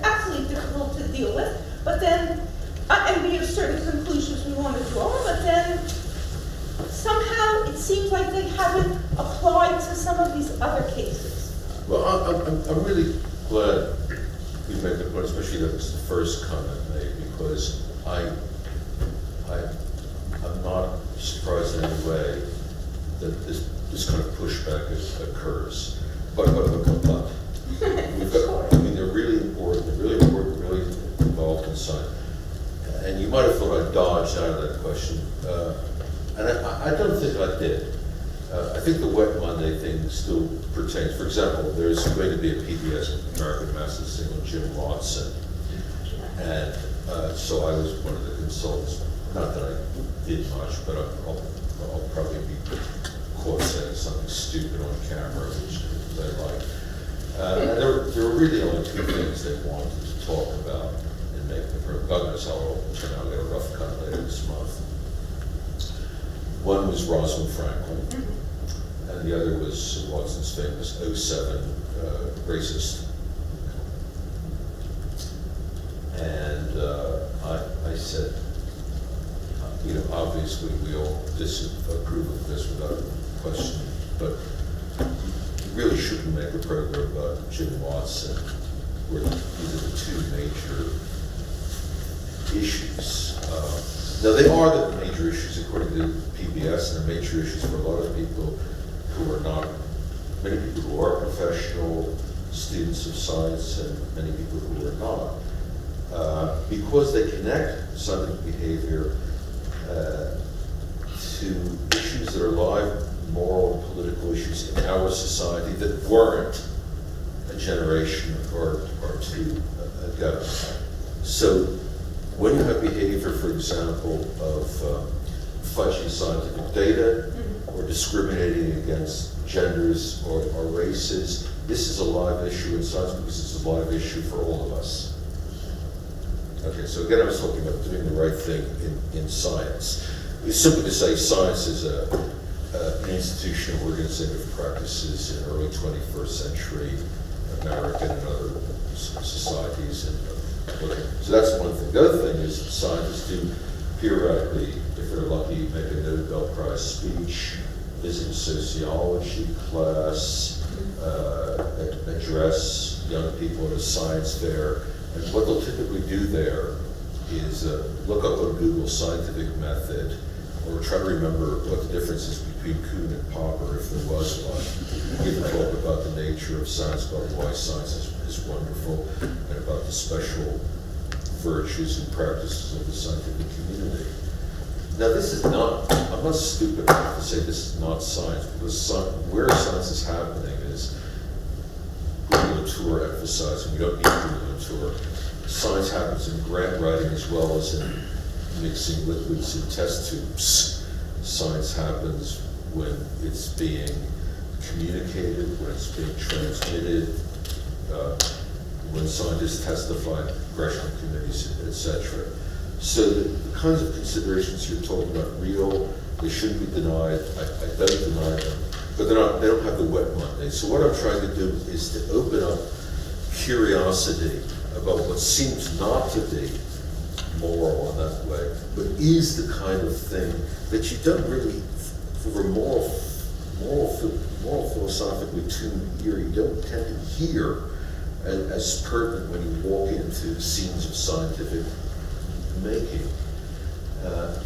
absolutely difficult to deal with, but then, and we have certain conclusions we want to draw, but then somehow it seems like they haven't applied to some of these other cases. Well, I'm really glad you made the point, especially that was the first comment made, because I'm not surprised in any way that this kind of pushback occurs. But they're really important, really involved in science. And you might have thought I dodged out of that question, and I don't think I did. I think the Wet Monday thing still pertains. For example, there's going to be a PBS, American Masters thing on Jim Watson, and so I was one of the consultants. Not that I did much, but I'll probably be caught saying something stupid on camera, which they like. There were really only two things they wanted to talk about and make the program. God knows how it will turn out. I'll get a rough cut later this month. One was Rosalind Franklin, and the other was Watson's famous 07 racist. And I said, obviously we all disapprove of this without question, but you really shouldn't make a program about Jim Watson, where these are the two major issues. Now they are the major issues according to PBS, and they're major issues for a lot of people who are not, many people who are professional students of science and many people who are not, because they connect scientific behavior to issues that are live moral and political issues in our society that weren't a generation or two ago. So when you have behavior, for example, of fudging scientific data or discriminating against genders or races, this is a live issue in science because it's a live issue for all of us. Okay, so again, I was talking about doing the right thing in science. It's simply to say science is an institution of organizative practices in early 21st century American and other societies. So that's one thing. The other thing is scientists do periodically, if they're lucky, make a Nobel Prize speech, visit a sociology class, address young people at a science fair. And what they'll typically do there is look up on Google scientific method, or try to remember what the difference is between Kuhn and Popper, if there was one. Give a talk about the nature of science, about why science is wonderful, and about the special virtues and practices of the scientific community. Now this is not, I'm not stupid enough to say this is not science, because where science is happening is Tour emphasizing, we don't need Tour. Science happens in grant writing as well as in mixing liquids in test tubes. science happens when it's being communicated, when it's being transmitted, when scientists testify in congressional committees, etc. So the kinds of considerations you're talking about are real. They shouldn't be denied. I don't deny them, but they don't have the wet Monday. So what I'm trying to do is to open up curiosity about what seems not to be moral in that way, but is the kind of thing that you don't really, for a moral philosophically tuned ear, you don't tend to hear as pertinent when you walk into scenes of scientific making.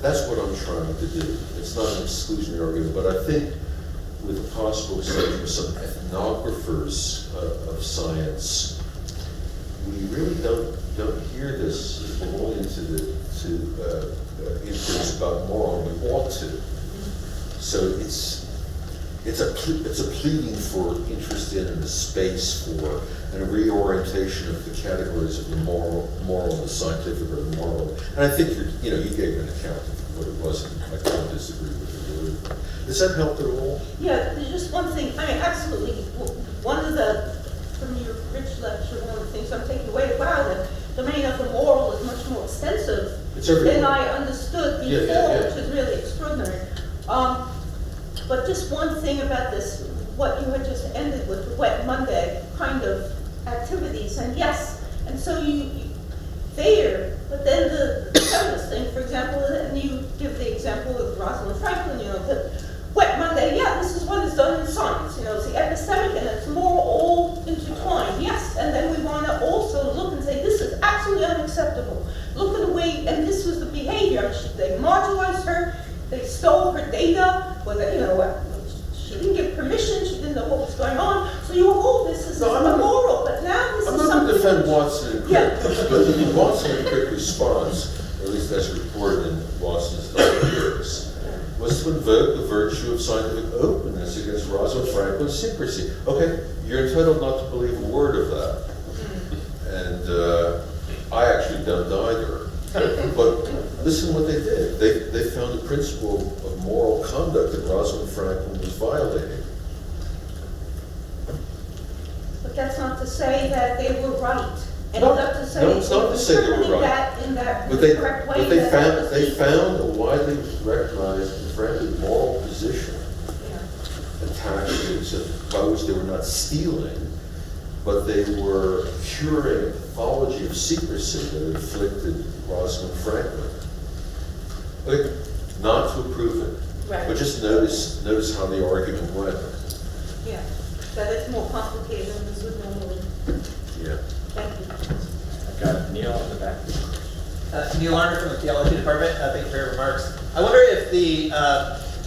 That's what I'm trying to do. It's not an exclusionary argument, but I think with the possible exception of some ethnographers of science, we really don't hear this belonging to inquiries about moral. We ought to. So it's a pleading for interest in and a space for and a reorientation of the categories of the moral and the scientific or the moral. And I think you gave an account of what it was, and I can't disagree with it. Does that help at all? Yeah, there's just one thing, I mean, absolutely, from your rich lecture, one of the things I'm taking away, wow, the domain of the moral is much more extensive than I understood before, which is really extraordinary. But just one thing about this, what you had just ended with, the Wet Monday kind of activities, and yes, and so you there, but then the feminist thing, for example, and you give the example of Rosalind Franklin, the Wet Monday, yeah, this is what is done in science, it's the epistemic and it's more all intertwined, yes, and then we want to also look and say, this is absolutely unacceptable. Look at the way, and this was the behavior, they marginalized her, they stole her data, she didn't give permission, she didn't know what was going on, so you hold this as immoral, but now this is something... I'm not going to defend Watson and Crick, but Watson and Crick response, or at least as reported in Watson's years, was to invoke the virtue of scientific openness against Rosalind Franklin's secrecy. Okay, you're entitled not to believe a word of that. And I actually don't either. But listen what they did. They found the principle of moral conduct that Rosalind Franklin was violating. But that's not to say that they were right. And No, it's not to say no, it's not to say they were right. that in that But they, correct way. but they found a widely recognized and frankly moral position attached to by which they were not stealing, but they were curing a pathology of secrecy that afflicted Rosalind Franklin. Like, not to approve it, Right. but just notice how the argument went. Yeah, that it's more complicated than this would normally. Yeah. Thank you. I've got Neil in the back. Neil Arner from the Theology Department. Thank you for your remarks. I wonder if the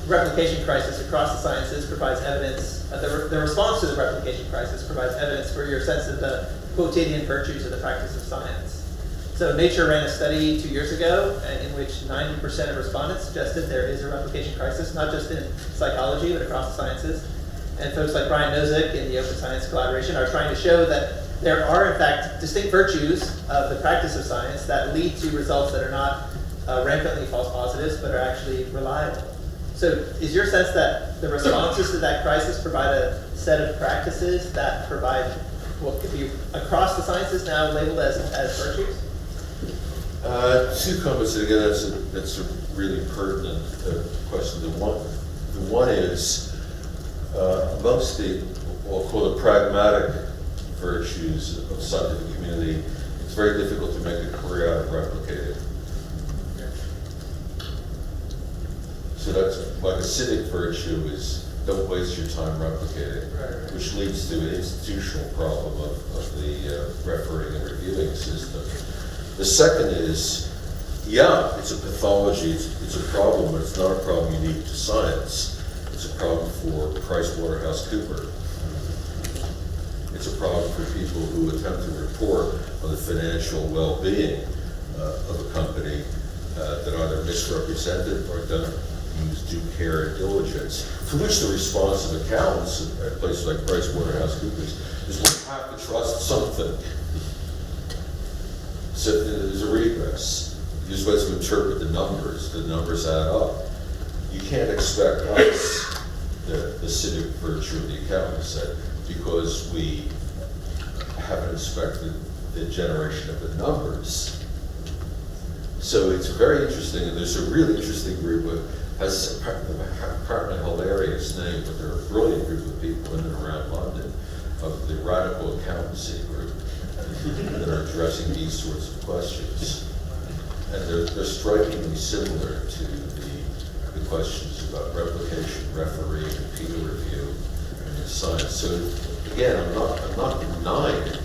replication crisis across the sciences provides evidence, the response to the replication crisis provides evidence for your sense of the quotidian virtues of the practice of science. So Nature ran a study 2 years ago in which 90% of respondents suggested there is a replication crisis, not just in psychology, but across the sciences. And folks like Brian Nozick in the Open Science Collaboration are trying to show that there are, in fact, distinct virtues of the practice of science that lead to results that are not rampantly false positives, but are actually reliable. So is your sense that the responses to that crisis provide a set of practices that provide what could be across the sciences now labeled as virtues? Two comments, and again, that's a really pertinent question. The one is, amongst the, we'll call it pragmatic virtues of the scientific community, it's very difficult to make a career out of replicating. So that's like a civic virtue is don't waste your time replicating, which leads to an institutional problem of the refereeing and reviewing system. The second is, yeah, it's a pathology, it's a problem, but it's not a problem unique to science. It's a problem for PricewaterhouseCoopers. It's a problem for people who attempt to report on the financial well-being of a company that either misrepresented or don't use due care and diligence, to which the response of accountants at places like PricewaterhouseCoopers is we have to trust something. So there's a regress. You're supposed to interpret the numbers add up. you can't expect us, the civic virtue of the accountant said, because we haven't inspected the generation of the numbers. So it's very interesting, and there's a really interesting group of, has apparently a hilarious name, but they're a brilliant group of people in and around London, of the radical accountancy group that are addressing these sorts of questions. And they're strikingly similar to the questions about replication, refereeing, and peer review in science. So again, I'm not denying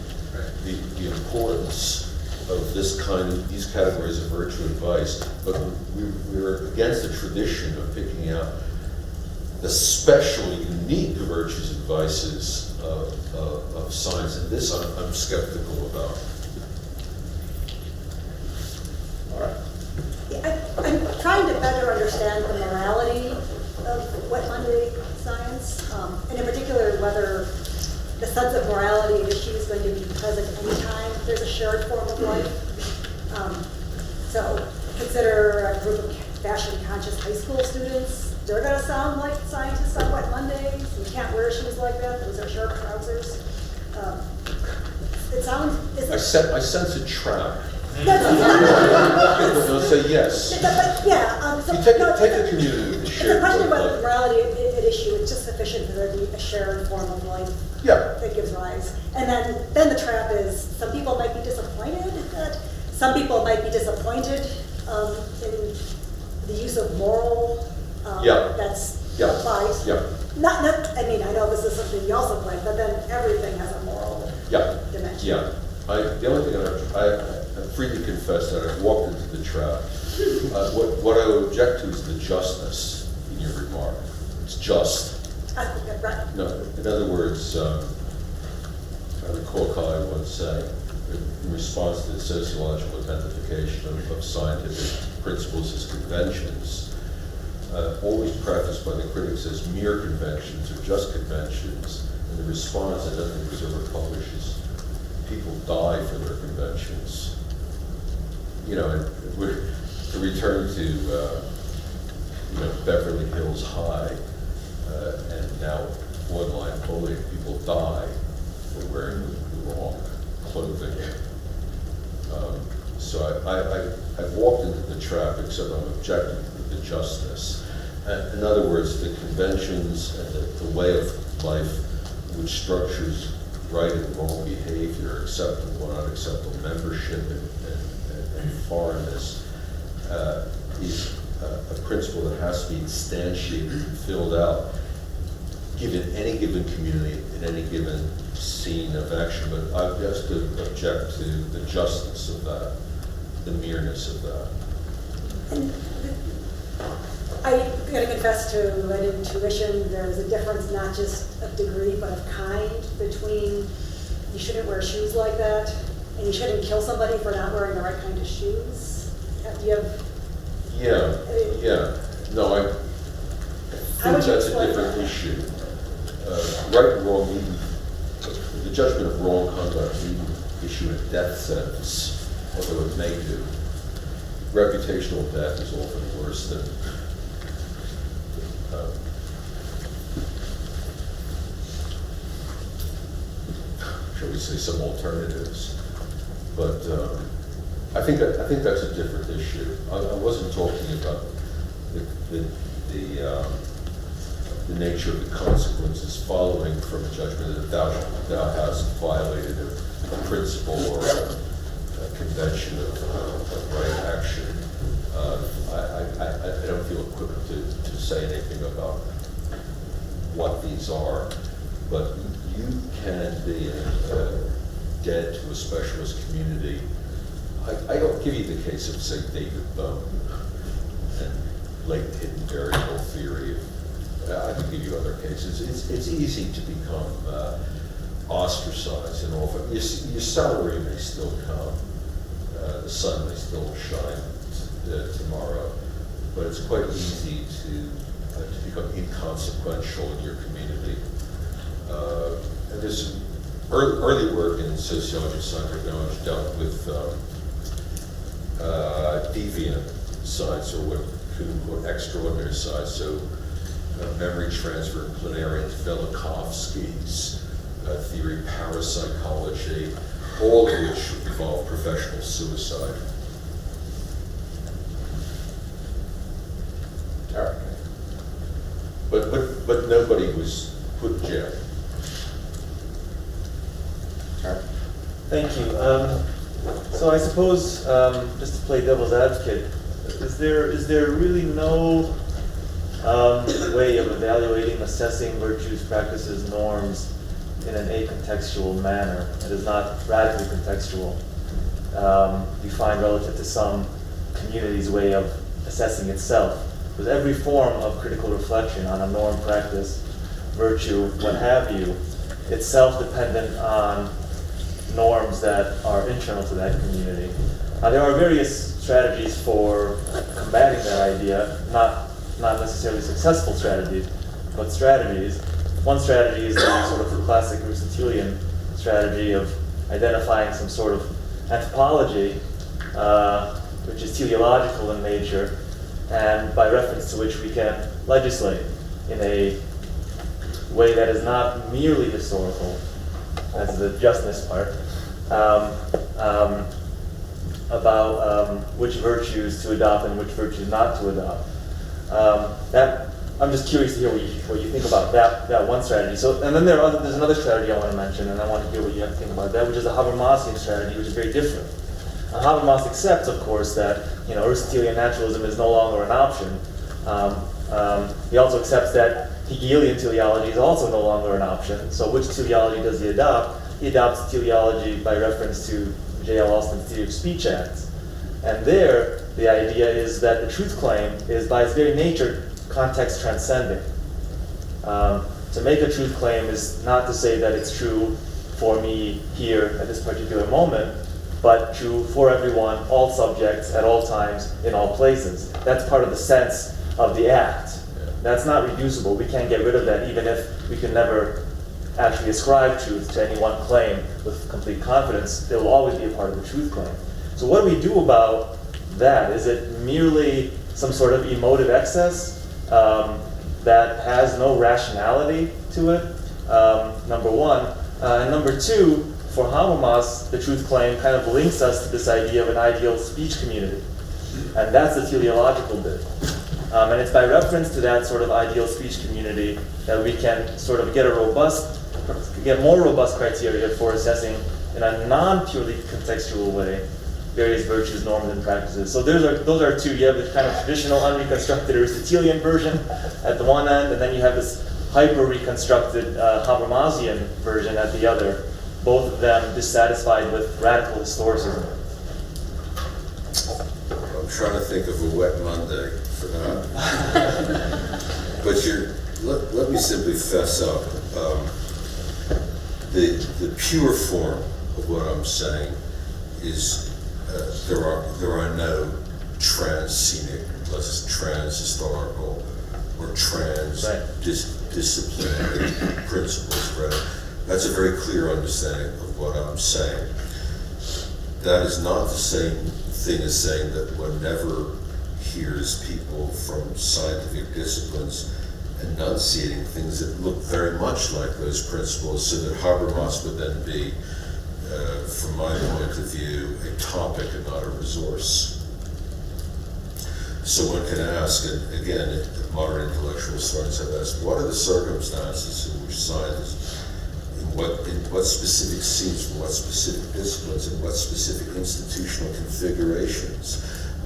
the importance of this kind of, these categories of virtue and vice, but we're against the tradition of picking out the special, unique virtues and vices of science, and this I'm skeptical about. All right. I'm trying to better understand the morality of Wet Monday science, and in particular whether the sense of morality and issue is going to be present anytime there's a shared form of life. So consider a group of fashion-conscious high school students. They're going to sound like scientists on Wet Mondays. You can't wear shoes like that. Those are sharp trousers. It sounds. I sense a trap. That's They'll say yes. But yeah, so You take the community with the it's a shared question form of about life. morality at issue. It's just sufficient for there to be a shared form of life Yeah. that gives rise. And then the trap is some people might be disappointed some people might be disappointed in the use of moral Yeah. that's Yeah. applied. Yeah. Not, I mean, I know this is something you also play, but then everything has a moral Yeah. dimension. Yeah. The only thing I freely confess that I've walked into the trap. What I would object to is the justness in your remark. It's just. Right. No, in other words, I recall Kai once saying, in response to the sociological identification of scientific principles as conventions, always prefaced by the critics as mere conventions or just conventions, and the response, I don't think was ever published, is people die for their conventions. You know, and to return to Beverly Hills High, and now online bullying, people die for wearing the wrong clothing. So I've walked into the trap, except I'm objecting to the justness. In other words, the conventions and the way of life which structures right and wrong behavior, acceptable and unacceptable membership and foreignness, is a principle that has to be instantiated and filled out, given any given community, in any given scene of action. But I just to object to the justness of that, the mereness of that. And I gotta confess to an intuition. There's a difference, not just of degree, but of kind, between you shouldn't wear shoes like that, and you shouldn't kill somebody for not wearing the right kind of shoes. Do you have? Yeah. No, I How would think you that's a explain different that? issue. Right and wrong needn't, the judgment of wrong conduct needn't issue a death sentence, although it may do. Reputational death is often worse than shall we say, some alternatives. But I think that's a different issue. I wasn't talking about the nature of the consequences following from a judgment that thou hast violated a principle or a convention of right action. I don't feel equipped to say anything about what these are, but you can be dead to a specialist community. I don't give you the case of, say, David Bohm and latent hidden variable theory. I can give you other cases. It's easy to become ostracized, and often your salary may still come, the sun may still shine tomorrow, but it's quite easy to become inconsequential in your community. And there's some early work in sociology and scientific knowledge dealt with deviant science, or what quote, extraordinary side. So memory transfer, Planarian Velikovsky's theory, parapsychology, all of which involve professional suicide. Eric. But nobody was put in jail. Eric. Thank you. So I suppose, just to play devil's advocate, is there really no way of evaluating, assessing virtues, practices, norms in an acontextual manner? It is not radically contextual, defined relative to some community's way of assessing itself. With every form of critical reflection on a norm, practice, virtue, what have you, it's self-dependent on norms that are internal to that community. There are various strategies for combating that idea, not necessarily successful strategies, but strategies. One strategy is the sort of classic Aristotelian strategy of identifying some sort of anthropology, which is teleological in nature, and by reference to which we can legislate in a way that is not merely historical, as the justness part, about which virtues to adopt and which virtues not to adopt. I'm just curious to hear what you think about that one strategy. So, and then there's another strategy I want to mention, and I want to hear what you have to think about that, which is the Habermasian strategy, which is very different. Habermas accepts, of course, that Aristotelian naturalism is no longer an option. He also accepts that Hegelian teleology is also no longer an option. So which teleology does he adopt? He adopts teleology by reference to J.L. Austin's theory of speech acts. And there, the idea is that the truth claim is by its very nature context transcending. To make a truth claim is not to say that it's true for me here at this particular moment, but true for everyone, all subjects, at all times, in all places. That's part of the sense of the act. That's not reducible. We can't get rid of that, even if we can never actually ascribe truth to any one claim with complete confidence. It will always be a part of the truth claim. So what do we do about that? Is it merely some sort of emotive excess that has no rationality to it? Number one. And number two, for Habermas, the truth claim kind of links us to this idea of an ideal speech community. And that's the teleological bit. And it's by reference to that sort of ideal speech community that we can sort of get more robust criteria for assessing in a non-purely contextual way various virtues, norms, and practices. So those are two. You have the kind of traditional unreconstructed Aristotelian version at the one end, and then you have this hyper-reconstructed Habermasian version at the other, both of them dissatisfied with radical historicism. I'm trying to think of a wet Monday for that. But let me simply fess up. The pure form of what I'm saying is there are no trans-scenic, trans-historical, or trans-disciplinary principles, right? That's a very clear understanding of what I'm saying. That is not the same thing as saying that one never hears people from scientific disciplines enunciating things that look very much like those principles, so that Habermas would then be, from my point of view, a topic and not a resource. So one can ask, and again, modern intellectual historians have asked, what are the circumstances in which scientists, in what specific scenes, from what specific disciplines, and what specific institutional configurations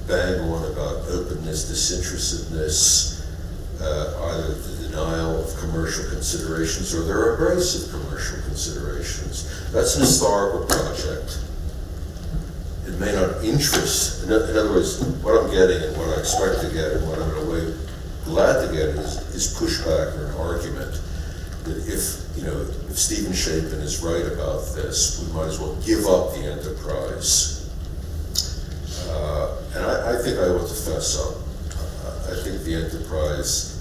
bang on about openness, disinterestedness, either the denial of commercial considerations or their embrace of commercial considerations. That's an historical project. It may not interest, in other words, what I'm getting and what I expect to get and what I'm in a way glad to get is pushback or an argument that if Steven Shapin is right about this, we might as well give up the enterprise. And I think I ought to fess up. I think the enterprise,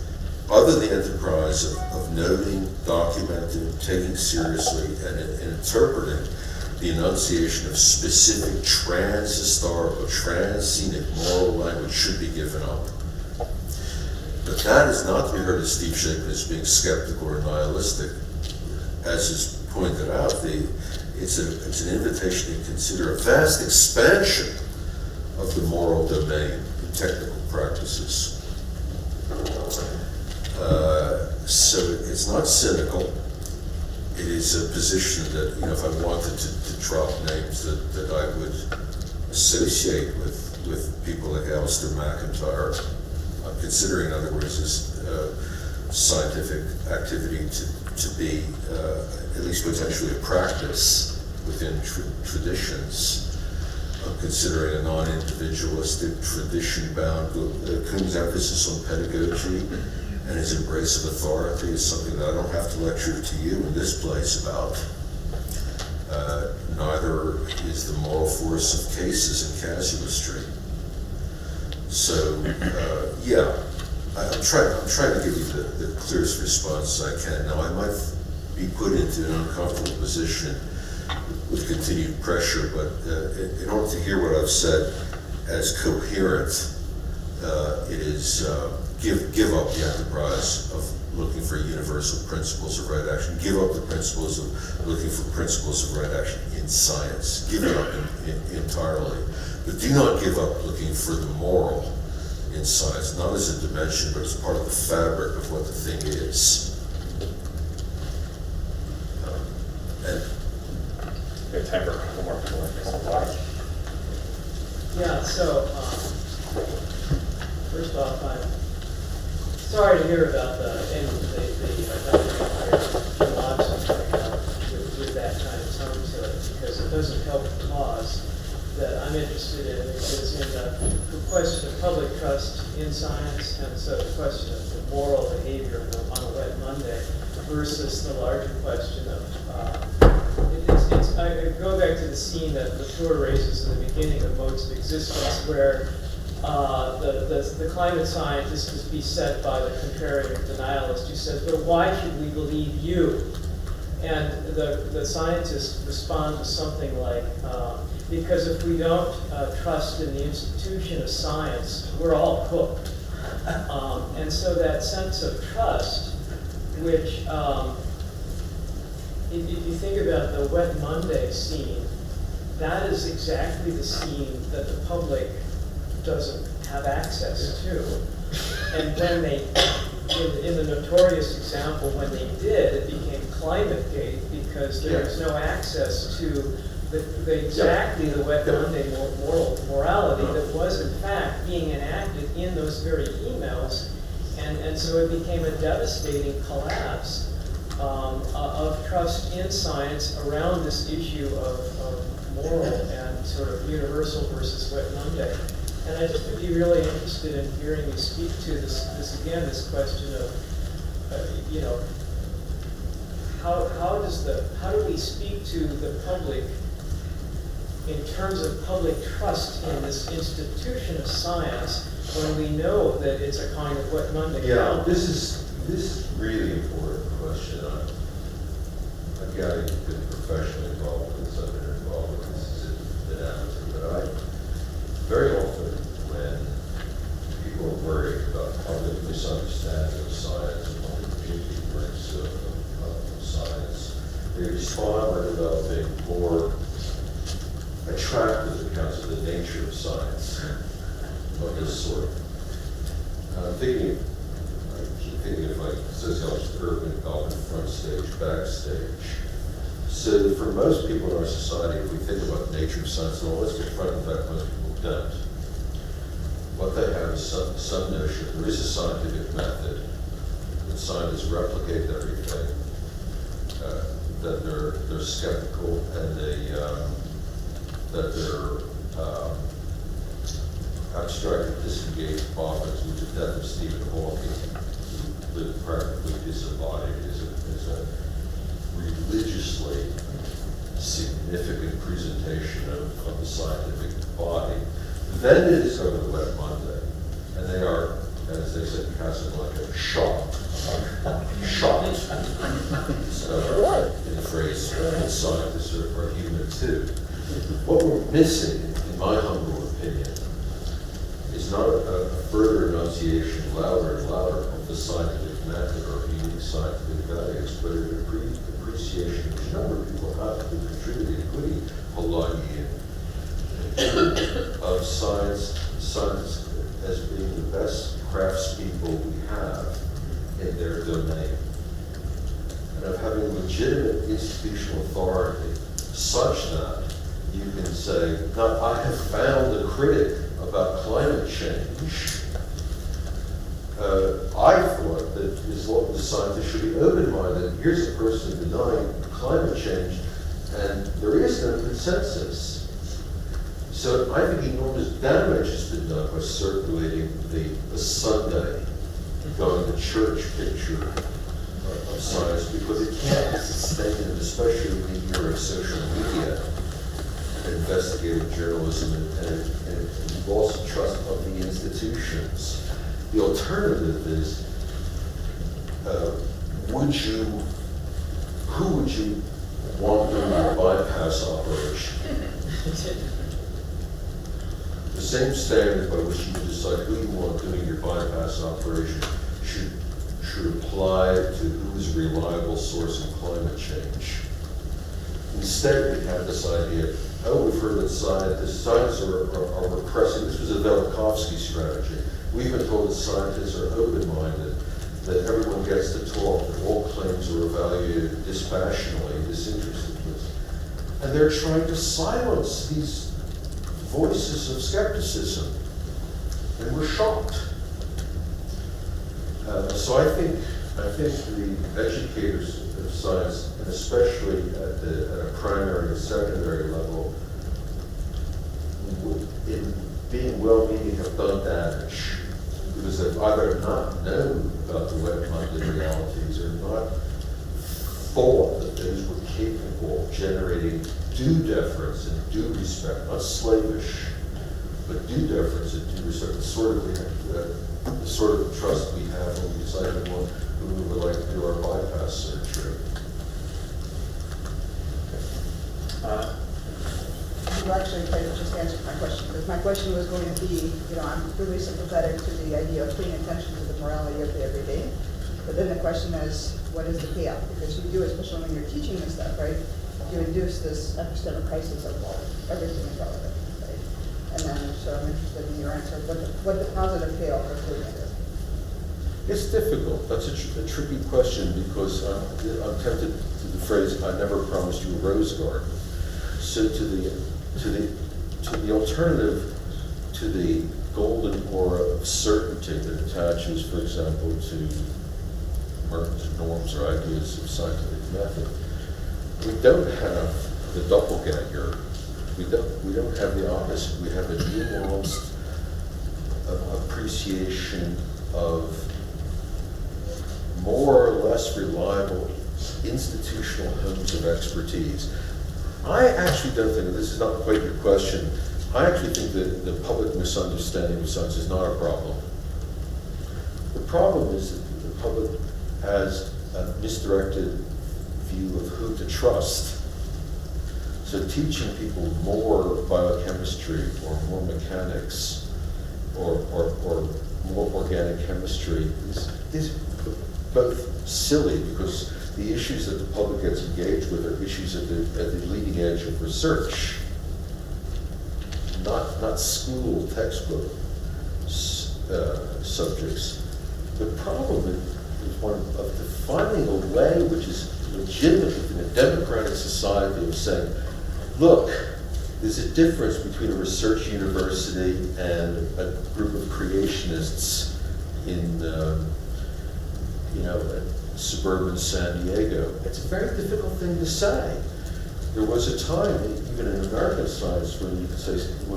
other than the enterprise of noting, documenting, taking seriously, and interpreting the enunciation of specific trans-historical, trans-scenic moral language should be given up. But that is not to be heard as Steve Shapin as being skeptical or nihilistic. As is pointed out, it's an invitation to consider a vast expansion of the moral domain in technical practices. So it's not cynical. It is a position that, you know, if I wanted to drop names that I would associate with people like Alistair McIntyre, I'm considering, in other words, this scientific activity to be at least potentially a practice within traditions. I'm considering a non-individualistic, tradition-bound. Kuhn's emphasis on pedagogy and his embrace of authority is something that I don't have to lecture to you in this place about. Neither is the moral force of cases and casuistry. So, yeah, I'm trying to give you the clearest response I can. Now, I might be put into an uncomfortable position with continued pressure, but in order to hear what I've said as coherent, it is give up the enterprise of looking for universal principles of right action. Give up the principles of looking for principles of right action in science. Give it up entirely. But do not give up looking for the moral in science, not as a dimension, but as part of the fabric of what the thing is. We have time for one more question. Yeah, so first off, I'm sorry to hear about the with that kind of tone to it, because it doesn't help the cause that I'm interested in, which is in the question of public trust in science, and so the question of the moral behavior on a wet Monday versus the larger question of I go back to the scene that Latour raises in the beginning of Modes of Existence, where the climate scientist is beset by the contrarian denialist who says, but why should we believe you? And the scientist responds with something like, because if we don't trust in the institution of science, we're all cooked. And so that sense of trust, which if you think about the Wet Monday scene, that is exactly the scene that the public doesn't have access to. And when they, in the notorious example, when they did, it became ClimateGate because there was no access to exactly the Wet Monday morality that was in fact being enacted in those very emails. And so it became a devastating collapse of trust in science around this issue of moral and sort of universal versus Wet Monday. And I just would be really interested in hearing you speak to this question of, you know, how do we speak to the public in terms of public trust in this institution of science when we know that it's a kind of Wet Monday? Yeah, this is really important question. I've got been professionally involved with this, I've been involved with this as an amateur, but very often when people are worried about public misunderstanding of science and public ignorance of science, they respond by developing more attractive accounts of the nature of science of this sort. I'm thinking of like sociologist urban development, front stage, backstage. So for most people in our society, if we think about the nature of science, well, let's confront the fact most people don't. What they have is some notion. There is a scientific method that scientists replicate everything. That they're skeptical and that they're abstracted, disengaged boffins, which is the death of Stephen Hawking, who lived practically disembodied as a religiously significant presentation of the scientific body. Then they discover the Wet Monday, and they are, as they said in Casablanca, shocked. Shocked. So, in the phrase, scientists are human too. What we're missing, in my humble opinion, is not a further enunciation, louder and louder, of the scientific method or unique scientific values, but an appreciation which a number of people have contributed, including Polanyi of science as being the best craftspeople we have in their domain, and of having legitimate institutional authority such that you can say, now I have found a critic about climate change. I thought that the scientists should be open-minded. Here's a person denying climate change, and there is no consensus. So I think enormous damage has been done by circulating the Sunday going to church picture of science, because it can't be sustained, especially in the era of social media, investigative journalism, and it lost trust of the institutions. The alternative is, who would you want doing a bypass operation? The same standard by which you decide who you want doing your bypass operation should apply to who's a reliable source of climate change. Instead, we have this idea, oh, we've heard that scientists are repressing. This was a Velikovsky strategy. We've been told that scientists are open-minded, that everyone gets to talk, that all claims are evaluated dispassionately, disinterestedly. And they're trying to silence these voices of skepticism. And we're shocked. So I think the educators of science, and especially at a primary and secondary level, in being well-meaning, have done damage, because they've either not known about the wet-minded realities or not thought that those were capable of generating due deference and due respect, not slavish, but due deference and due respect, the sort of trust we have when we decide anyone who we would like to do our bypass surgery. You actually kind of just answered my question, because my question was going to be, I'm really sympathetic to the idea of paying attention to the morality of the everyday, but then the question is, what is the payoff? Because you do, especially when you're teaching this stuff, right, you induce this epistemic crisis of, well, everything is relevant, right? And then, so I'm interested in your answer, what the positive payoff of doing it is. It's difficult. That's a tricky question, because I'm tempted to the phrase, I never promised you a rose garden. So to the alternative to the golden aura of certainty that attaches, for example, to Merton's norms or ideas of scientific method, we don't have the doppelganger. We don't have the opposite. We have a nuanced appreciation of more or less reliable institutional homes of expertise. I actually don't think, and this is not quite your question, I actually think that the public misunderstanding of science is not a problem. The problem is that the public has a misdirected view of who to trust. So teaching people more biochemistry or more mechanics or more organic chemistry is both silly, because the issues that the public gets engaged with are issues at the leading edge of research, not school textbook subjects. The problem is one of defining a way which is legitimate within a democratic society of saying, look, there's a difference between a research university and a group of creationists in suburban San Diego. It's a very difficult thing to say. There was a time, even in American science, when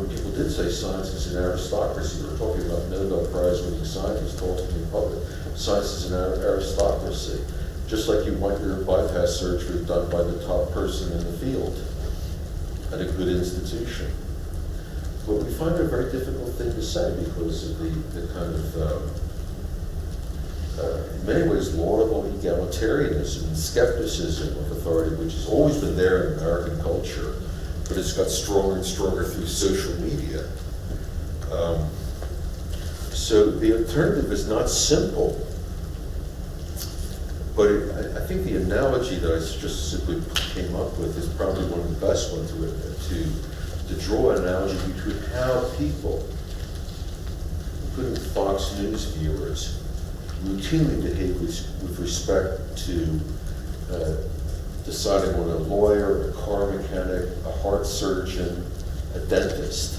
people did say science is an aristocracy. We're talking about Nobel Prize-winning scientists talking in public. Science is an aristocracy. Just like you want your bypass surgery done by the top person in the field at a good institution. But we find it a very difficult thing to say because of the kind of in many ways, laudable egalitarianism and skepticism of authority, which has always been there in American culture, but it's got stronger and stronger through social media. So the alternative is not simple. But I think the analogy that I just simply came up with is probably one of the best ones to draw an analogy between how people, including Fox News viewers, routinely behave with respect to deciding on a lawyer, a car mechanic, a heart surgeon, a dentist,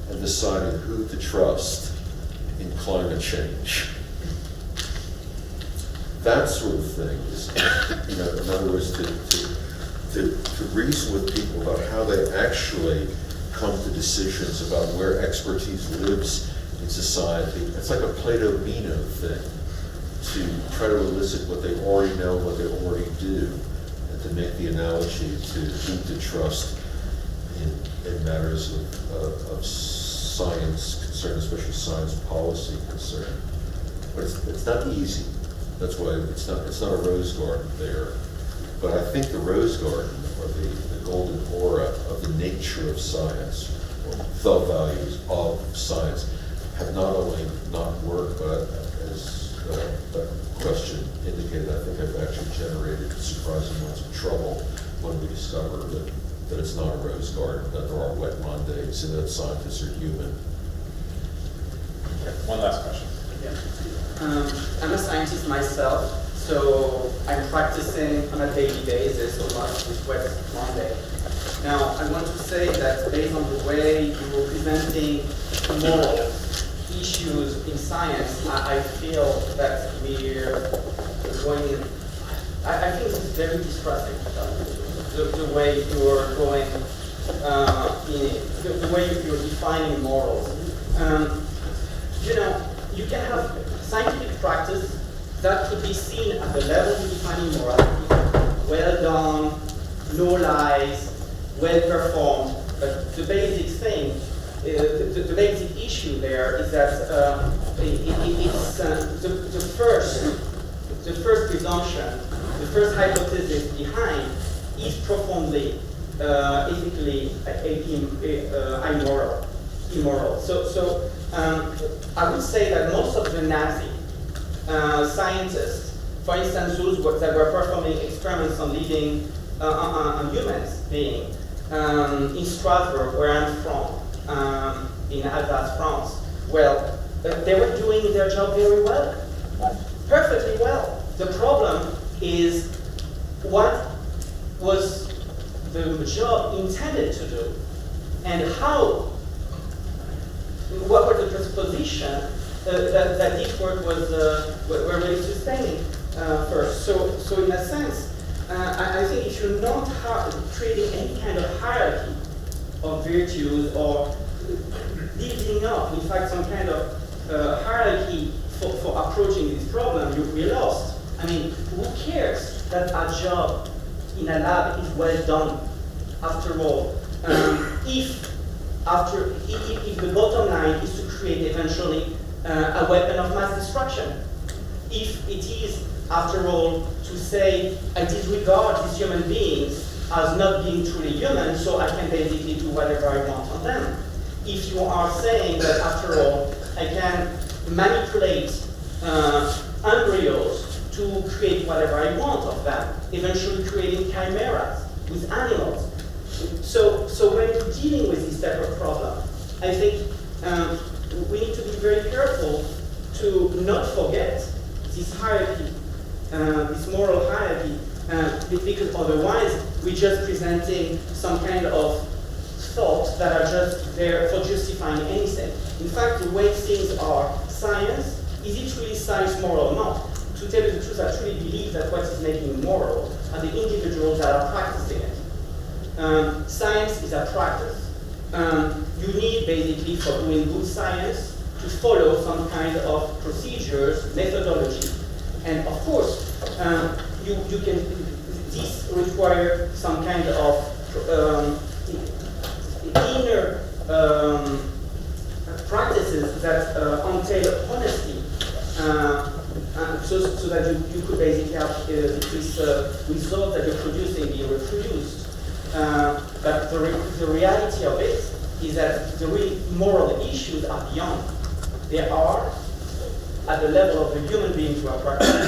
and deciding who to trust in climate change. That sort of thing is, in other words, to reason with people about how they actually come to decisions about where expertise lives in society. It's like a Plato-Meno thing, to try to elicit what they already know, what they already do, and to make the analogy to who to trust in matters of science concern, especially science policy concern. But it's not easy. That's why it's not a rose garden there. But I think the rose garden, or the golden aura of the nature of science, or the values of science, have not only not worked, but as that question indicated, I think have actually generated surprising amounts of trouble when we discover that it's not a rose garden, that there are wet Mondays, and that scientists are human. Okay, one last question. I'm a scientist myself, so I'm practicing on a daily basis almost with Wet Monday. Now, I want to say that based on the way you were presenting moral issues in science, I feel that we're going, I think this is very distressing, the way you're going, the way you're defining morals. You can have scientific practice that could be seen at the level of defining morality. Well done, no lies, well performed. But the basic thing, the basic issue there is that it's the first presumption, the first hypothesis behind is profoundly ethically immoral. So I would say that most of the Nazi scientists, for instance, those that were performing experiments on living on humans being in Strasbourg, where I'm from, in Alsace, France, well, they were doing their job very well, perfectly well. The problem is what was the job intended to do, and what was the presupposition that this work was were really sustaining first. So in a sense, I think if you're not creating any kind of hierarchy of virtues or building up, in fact, some kind of hierarchy for approaching this problem, we're lost. I mean, who cares that a job in a lab is well done? After all, if the bottom line is to create eventually a weapon of mass destruction, if it is, after all, to say, I disregard these human beings as not being truly human, so I can basically do whatever I want on them. If you are saying that, after all, I can manipulate embryos to create whatever I want of them, eventually creating chimeras with animals. So when you're dealing with this type of problem, I think we need to be very careful to not forget this hierarchy, this moral hierarchy, because otherwise we're just presenting some kind of thoughts that are just there for justifying anything. In fact, the way things are, science, is it really science moral or not? To tell you the truth, I truly believe that what is making it moral are the individuals that are practicing it. Science is a practice. You need basically, for doing good science, to follow some kind of procedures, methodology. And of course, you can, this require some kind of inner practices that entail honesty, so that you could basically have this result that you're producing be reproduced. But the reality of it is that the real moral issues are beyond They are at the level of the human beings who are practicing.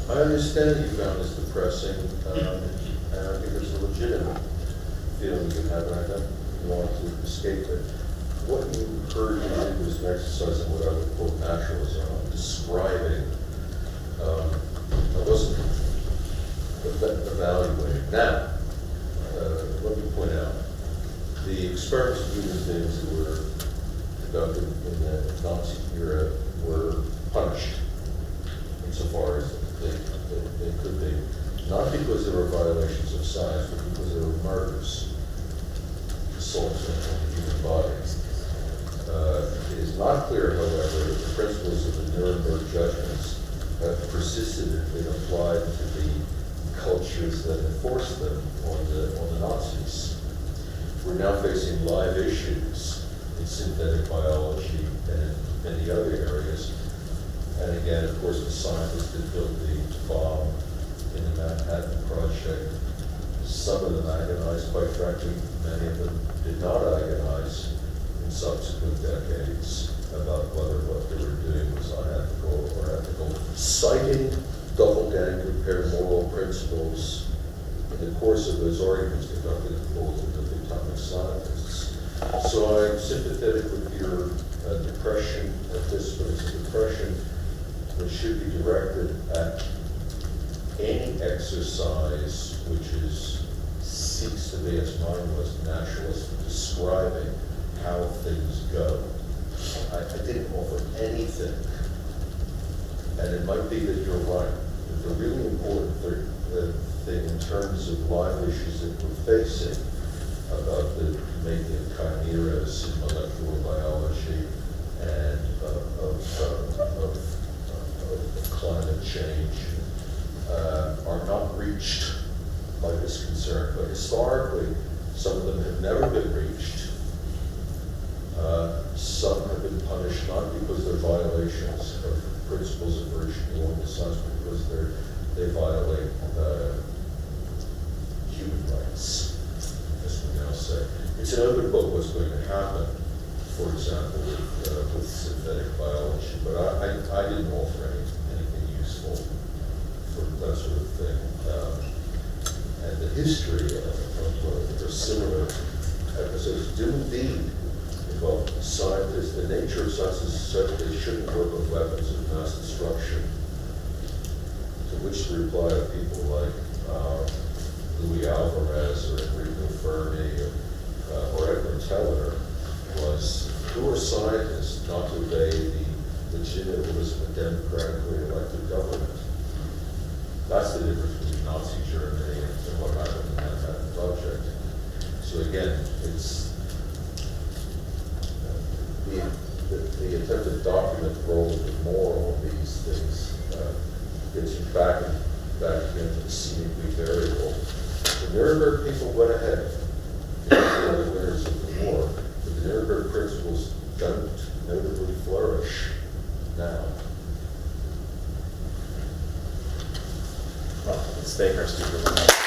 I understand you found this depressing, and I think it's a legitimate feeling you have, and I don't want to escape it. What you heard me do was an exercise in what I would call naturalism, describing. I wasn't evaluating. Now, let me point out, the experiments of human beings that were conducted in the Nazi era were punished, insofar as they could be, not because there were violations of science, but because there were murders, assaults on the human body. It is not clear, however, that the principles of the Nuremberg judgments have persisted and been applied to the cultures that enforced them on the Nazis. We're now facing live issues in synthetic biology and in many other areas. And again, of course, the scientists that built the bomb in the Manhattan Project, some of them agonized, quite frankly, many of them did not agonize in subsequent decades about whether what they were doing was unethical or ethical, citing doppelganger moral principles in the course of those arguments conducted in bulletins of the atomic scientists. So I'm sympathetic with your depression at this, but it's a depression that should be directed at any exercise which seeks to be as mindless, naturalist, describing how things go. I didn't offer anything, and it might be that you're right. But the really important thing in terms of live issues that we're facing about the making of chimeras in molecular biology and of climate change are not reached by this concern. But historically, some of them have never been reached. Some have been punished not because they're violations of principles of virtue along the science, but because they violate human rights, as we now say. It's an open book what's going to happen, for example, with synthetic biology, but I didn't offer anything useful for that sort of thing. And the history of similar episodes do indeed involve scientists. The nature of science is such that they shouldn't work with weapons of mass destruction, to which the reply of people like Louis Alvarez or Enrico Fermi or Edward Teller was, who are scientists not to obey the legitimate wisdom of democratically elected government? That's the difference between Nazi Germany and what happened in the Manhattan Project. So again, it's the attempt to document the role of the moral of these things gets you back into the seemingly variable. The Nuremberg people went ahead. They were the winners of the war, but the Nuremberg principles don't notably flourish now. Well, let's thank our speaker.